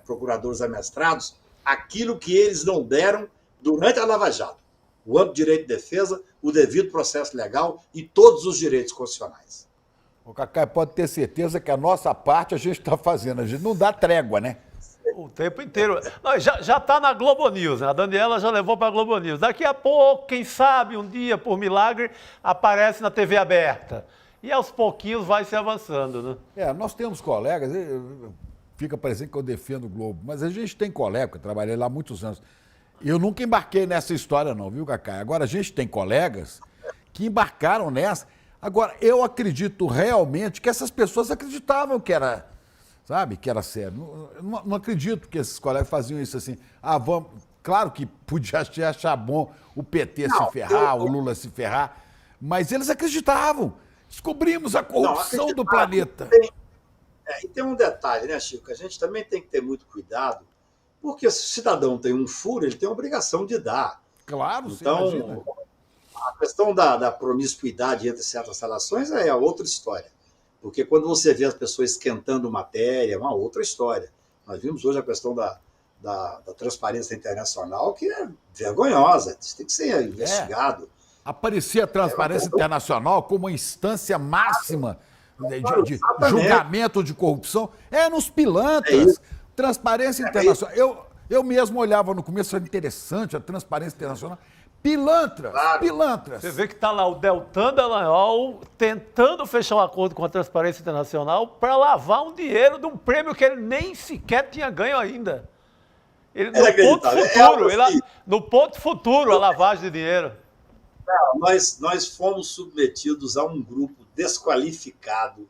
procuradores amestrados aquilo que eles não deram durante a Lava Jato. O amplo direito de defesa, o devido processo legal e todos os direitos constitucionais. O Cacá pode ter certeza que a nossa parte a gente está fazendo. A gente não dá trégua, né? O tempo inteiro. Não, já está na Globo News, né? A Daniela já levou para a Globo News. Daqui a pouco, quem sabe, um dia, por milagre, aparece na TV aberta. e aos pouquinhos vai se avançando, né? Nós temos colegas, fica parecendo que eu defendo o Globo, mas a gente tem colega, eu trabalhei lá há muitos anos. Eu nunca embarquei nessa história não, viu, Cacá? Agora, a gente tem colegas que embarcaram nessa. Agora, eu acredito realmente que essas pessoas acreditavam que era, sabe, que era sério. Não acredito que esses colegas faziam isso assim. Vamos... Claro que podia achar bom o PT se ferrar, o Lula se ferrar, mas eles acreditavam. Descobrimos a corrupção do planeta. E tem um detalhe, né, Chico? A gente também tem que ter muito cuidado, porque se o cidadão tem um furo, ele tem a obrigação de dar. Claro, então, você imagina. A questão da promiscuidade entre certas relações é outra história. Porque quando você vê as pessoas esquentando matéria, é uma outra história. Nós vimos hoje a questão da transparência internacional, que é vergonhosa, isso tem que ser investigado. Aparecia a transparência internacional como uma instância máxima de julgamento de corrupção. Nos pilantras. Transparência internacional. Eu mesmo olhava no começo, era interessante a transparência internacional. Pilantras, pilantras. Você vê que está lá o Deltan Dallagnol tentando fechar um acordo com a Transparência Internacional para lavar um dinheiro de um prêmio que ele nem sequer tinha ganho ainda. No ponto futuro, a lavagem de dinheiro. Nós fomos submetidos a um grupo desqualificado,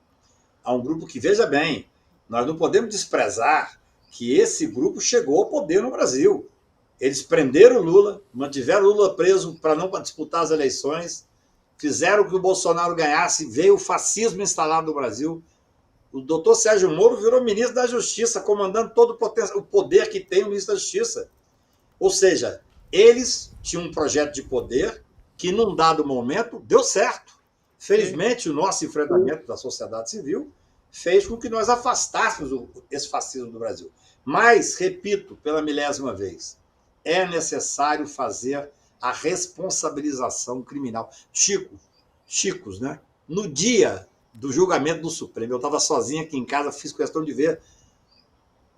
a um grupo que, veja bem, nós não podemos desprezar que esse grupo chegou ao poder no Brasil. Eles prenderam o Lula, mantiveram o Lula preso para não disputar as eleições, fizeram que o Bolsonaro ganhasse, veio o fascismo instalado no Brasil. O doutor Sérgio Moro virou ministro da Justiça, comandando todo o poder que tem o ministro da Justiça. Ou seja, eles tinham um projeto de poder que, num dado momento, deu certo. Felizmente, o nosso enfrentamento da sociedade civil fez com que nós afastássemos esse fascismo do Brasil. Mas, repito, pela milésima vez, é necessário fazer a responsabilização criminal. Chicos, né? No dia do julgamento do Supremo, eu estava sozinho aqui em casa, fiz questão de ver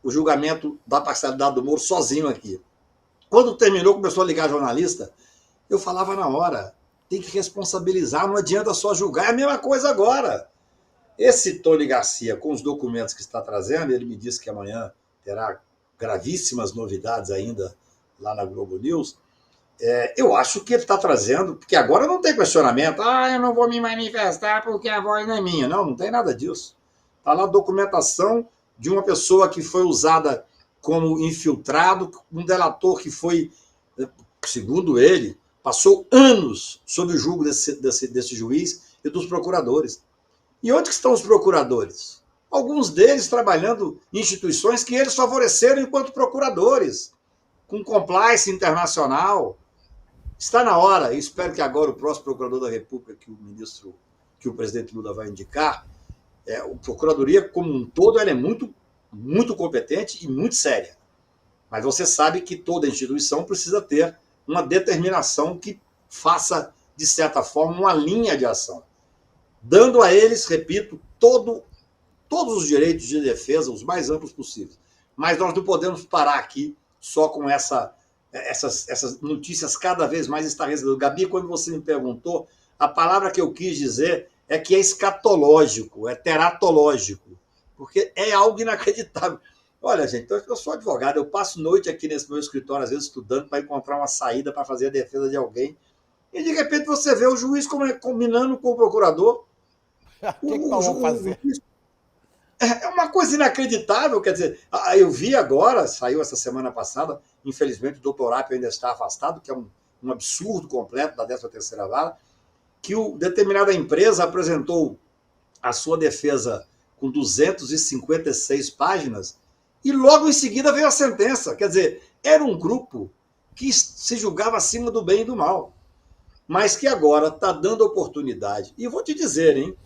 o julgamento da parcialidade do Moro sozinho aqui. Quando terminou, começou a ligar jornalista, eu falava na hora, tem que responsabilizar, não adianta só julgar, é a mesma coisa agora. Esse Tony Garcia, com os documentos que está trazendo, ele me disse que amanhã terá gravíssimas novidades ainda lá na Globo News, eu acho que ele está trazendo, porque agora não tem questionamento, eu não vou me manifestar porque a voz não é minha. Não tem nada disso. Está lá a documentação de uma pessoa que foi usada como infiltrado, um delator que foi, segundo ele, passou anos sob o julgo desse juiz e dos procuradores. E onde estão os procuradores? Alguns deles trabalhando em instituições que eles favoreceram enquanto procuradores, com compliance internacional. Está na hora, e espero que agora o próximo procurador da República, que o presidente Lula vai indicar, a Procuradoria como um todo, ela é muito, muito competente e muito séria. Mas você sabe que toda instituição precisa ter uma determinação que faça, de certa forma, uma linha de ação, dando a eles, repito, todos os direitos de defesa, os mais amplos possíveis. Mas nós não podemos parar aqui só com essas notícias cada vez mais estarrecedoras. Gabi, quando você me perguntou, a palavra que eu quis dizer é que é escatológico, é teratológico, porque é algo inacreditável. Olha, gente, eu sou advogado, eu passo noite aqui nesse meu escritório, às vezes estudando, para encontrar uma saída para fazer a defesa de alguém, e de repente você vê o juiz combinando com o procurador. O que nós vamos fazer? É uma coisa inacreditável, quer dizer, eu vi agora, saiu essa semana passada, infelizmente o doutor Apio ainda está afastado, que é um absurdo completo da 13ª Vara, que determinada empresa apresentou a sua defesa com 256 páginas e logo em seguida veio a sentença. Quer dizer, era um grupo que se julgava acima do bem e do mal, mas que agora está dando oportunidade. E eu vou te dizer, hein,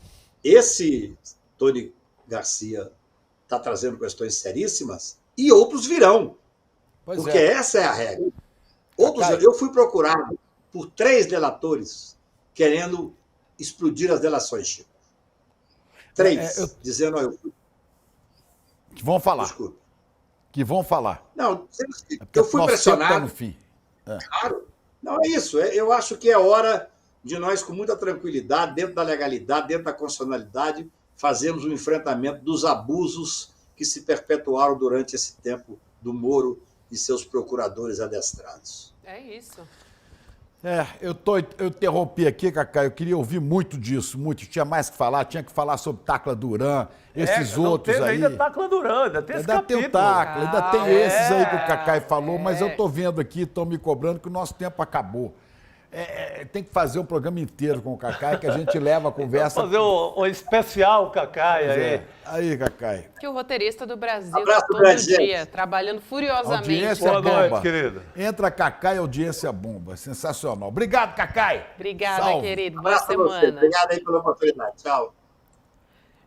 esse Tony Garcia está trazendo questões seríssimas e outros virão. Porque essa é a regra. Eu fui procurado por 3 delatores querendo explodir as delações, Chico. 3, dizendo... Que vão falar. Desculpa. Que vão falar. Não, eu fui pressionado. No fim. Claro. Não, é isso. Eu acho que é hora de nós, com muita tranquilidade, dentro da legalidade, dentro da constitucionalidade, fazermos o enfrentamento dos abusos que se perpetuaram durante esse tempo do Moro e seus procuradores adestrados. É isso. Eu interrompi aqui, Cacá, eu queria ouvir muito disso, muito. Tinha mais que falar, tinha que falar sobre Tacla Duran, esses outros aí. Ainda Tacla Duran, ainda tem esse Ainda capítulo. tem o Tacla, ainda tem esses aí que o Cacá falou, mas eu tô vendo aqui, estão me cobrando que o nosso tempo acabou. Tem que fazer um programa inteiro com o Cacá, que a gente leva a conversa. Vamos fazer um especial Cacai aí. Aí, Cacai. Que o roteirista do Brasil Abraço, todo Brasil. dia, trabalhando furiosamente. Audiência Boa bomba. noite, querido. Entra Cacai, audiência bomba. Sensacional. Obrigado, Cacai. Obrigada, Salve. querido. Boa Abraço a você. semana. Obrigado aí pela oportunidade. Tchau.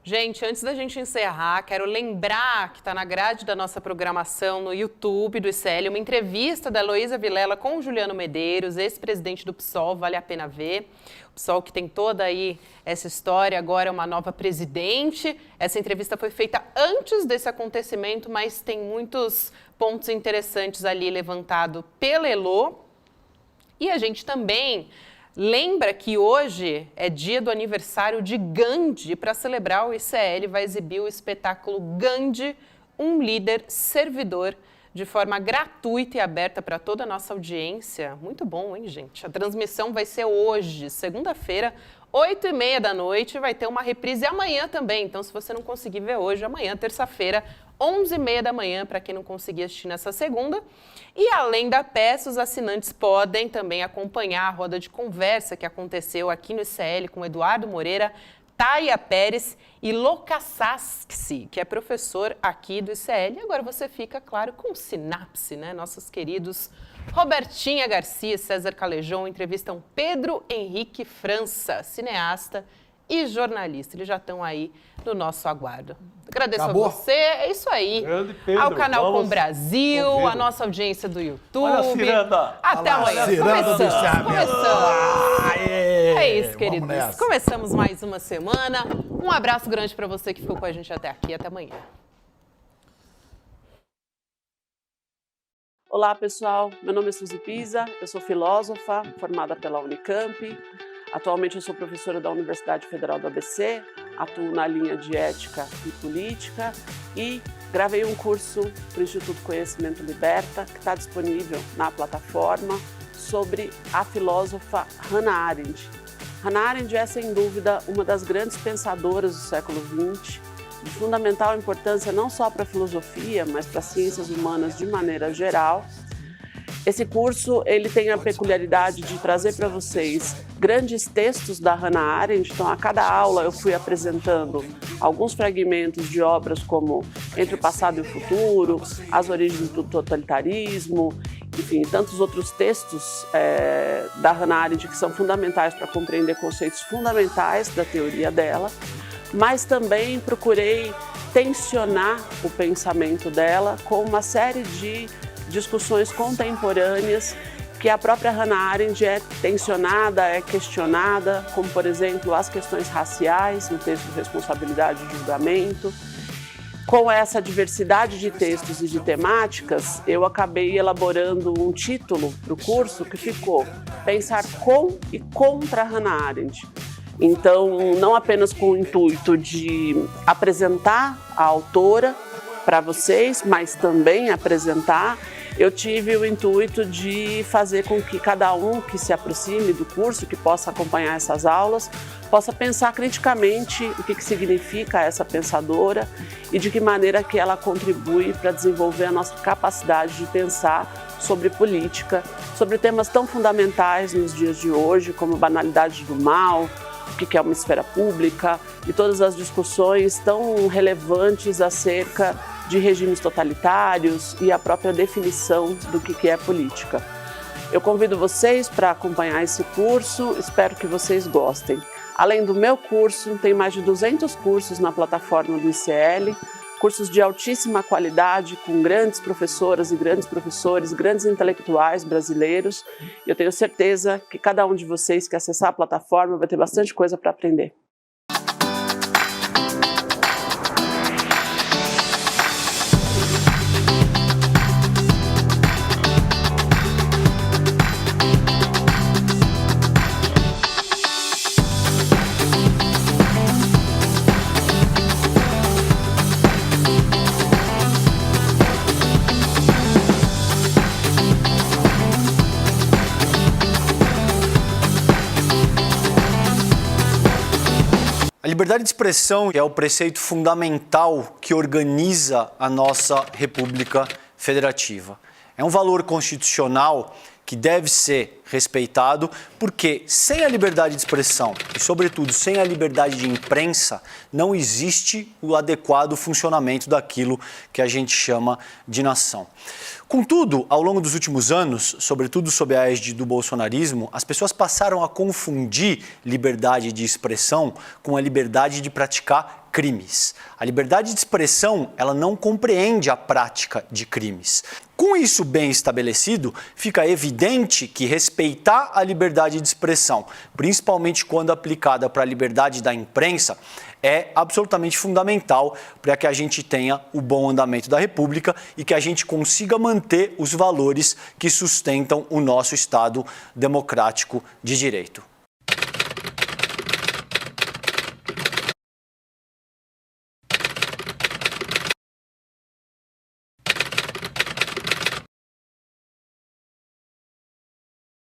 Gente, antes da gente encerrar, quero lembrar que está na grade da nossa programação no YouTube do ICL uma entrevista da Heloísa Vilela com o Juliano Medeiros, ex-presidente do PSOL, vale a pena ver. O PSOL que tem toda aí essa história, agora é uma nova presidente. Essa entrevista foi feita antes desse acontecimento, mas tem muitos pontos interessantes ali levantado pela Elô. E a gente também lembra que hoje é dia do aniversário de Gandhi. Para celebrar, o ICL vai exibir o espetáculo Gandhi, um líder servidor, de forma gratuita e aberta para toda a nossa audiência. Muito bom, hein, gente? A transmissão vai ser hoje, segunda-feira, 8h30 da noite. Vai ter uma reprise amanhã também. Então, se você não conseguir ver hoje, amanhã, terça-feira, 11h30 da manhã, para quem não conseguir assistir nessa segunda. E além da peça, os assinantes podem também acompanhar a roda de conversa que aconteceu aqui no ICL com Eduardo Moreira, Taya Pérez e Loca Sasksi, que é professor aqui do ICL. E agora você fica, claro, com Sinapse, né? Nossos queridos Robertinha Garcia e César Calejão entrevistam Pedro Henrique França, cineasta e jornalista. Eles já estão aí no nosso aguardo. Agradeço Acabou? a você, é isso aí. Grande Pedro, ao canal vamos Com Brasil, ouvi-lo. a nossa audiência do YouTube. Olha a ciranda. Até Olha lá, amanhã. ciranda do Começamos. Thiago. É isso, Vamos queridos. nessa. Começamos mais uma semana. Um abraço grande para você que ficou com a gente até aqui. Até amanhã. Olá, pessoal. Meu nome é Suzy Pisa, eu sou filósofa, formada pela Unicamp. Atualmente eu sou professora da Universidade Federal do ABC, atuo na linha de Ética e Política e gravei um curso para o Instituto Conhecimento Liberta, que está disponível na plataforma, sobre a filósofa Hannah Arendt. Hannah Arendt é, sem dúvida, uma das grandes pensadoras do século XX, de fundamental importância não só para a filosofia, mas para as ciências humanas de maneira geral. Esse curso ele tem a peculiaridade de trazer para vocês grandes textos da Hannah Arendt. Então, a cada aula eu fui apresentando alguns fragmentos de obras como Entre o Passado e o Futuro, As Origens do Totalitarismo, enfim, tantos outros textos da Hannah Arendt que são fundamentais para compreender conceitos fundamentais da teoria dela, mas também procurei tensionar o pensamento dela com uma série de discussões contemporâneas que a própria Hannah Arendt é tensionada, é questionada, como, por exemplo, as questões raciais, no texto Responsabilidade e Julgamento. Com essa diversidade de textos e de temáticas, eu acabei elaborando um título para o curso que ficou Pensar com e contra Hannah Arendt. Então, não apenas com o intuito de apresentar a autora para vocês, mas também apresentar, eu tive o intuito de fazer com que cada um que se aproxime do curso, que possa acompanhar essas aulas, possa pensar criticamente o que significa essa pensadora e de que maneira que ela contribui para desenvolver a nossa capacidade de pensar sobre política, sobre temas tão fundamentais nos dias de hoje, como banalidade do mal, o que é uma esfera pública e todas as discussões tão relevantes acerca de regimes totalitários e a própria definição do que é política. Eu convido vocês para acompanhar esse curso, espero que vocês gostem. Além do meu curso, tem mais de 200 cursos na plataforma do ICL, cursos de altíssima qualidade, com grandes professoras e grandes professores, grandes intelectuais brasileiros. Eu tenho certeza que cada um de vocês que acessar a plataforma vai ter bastante coisa para aprender. liberdade de expressão é o preceito fundamental que organiza a nossa República Federativa. É um valor constitucional que deve ser respeitado, porque sem a liberdade de expressão e, sobretudo, sem a liberdade de imprensa, não existe o adequado funcionamento daquilo que a gente chama de nação. Contudo, ao longo dos últimos anos, sobretudo sob a égide do bolsonarismo, as pessoas passaram a confundir liberdade de expressão com a liberdade de praticar crimes. A liberdade de expressão, ela não compreende a prática de crimes. Com isso bem estabelecido, fica evidente que respeitar a liberdade de expressão, principalmente quando aplicada para a liberdade da imprensa, é absolutamente fundamental para que a gente tenha o bom andamento da República e que a gente consiga manter os valores que sustentam o nosso Estado democrático de direito.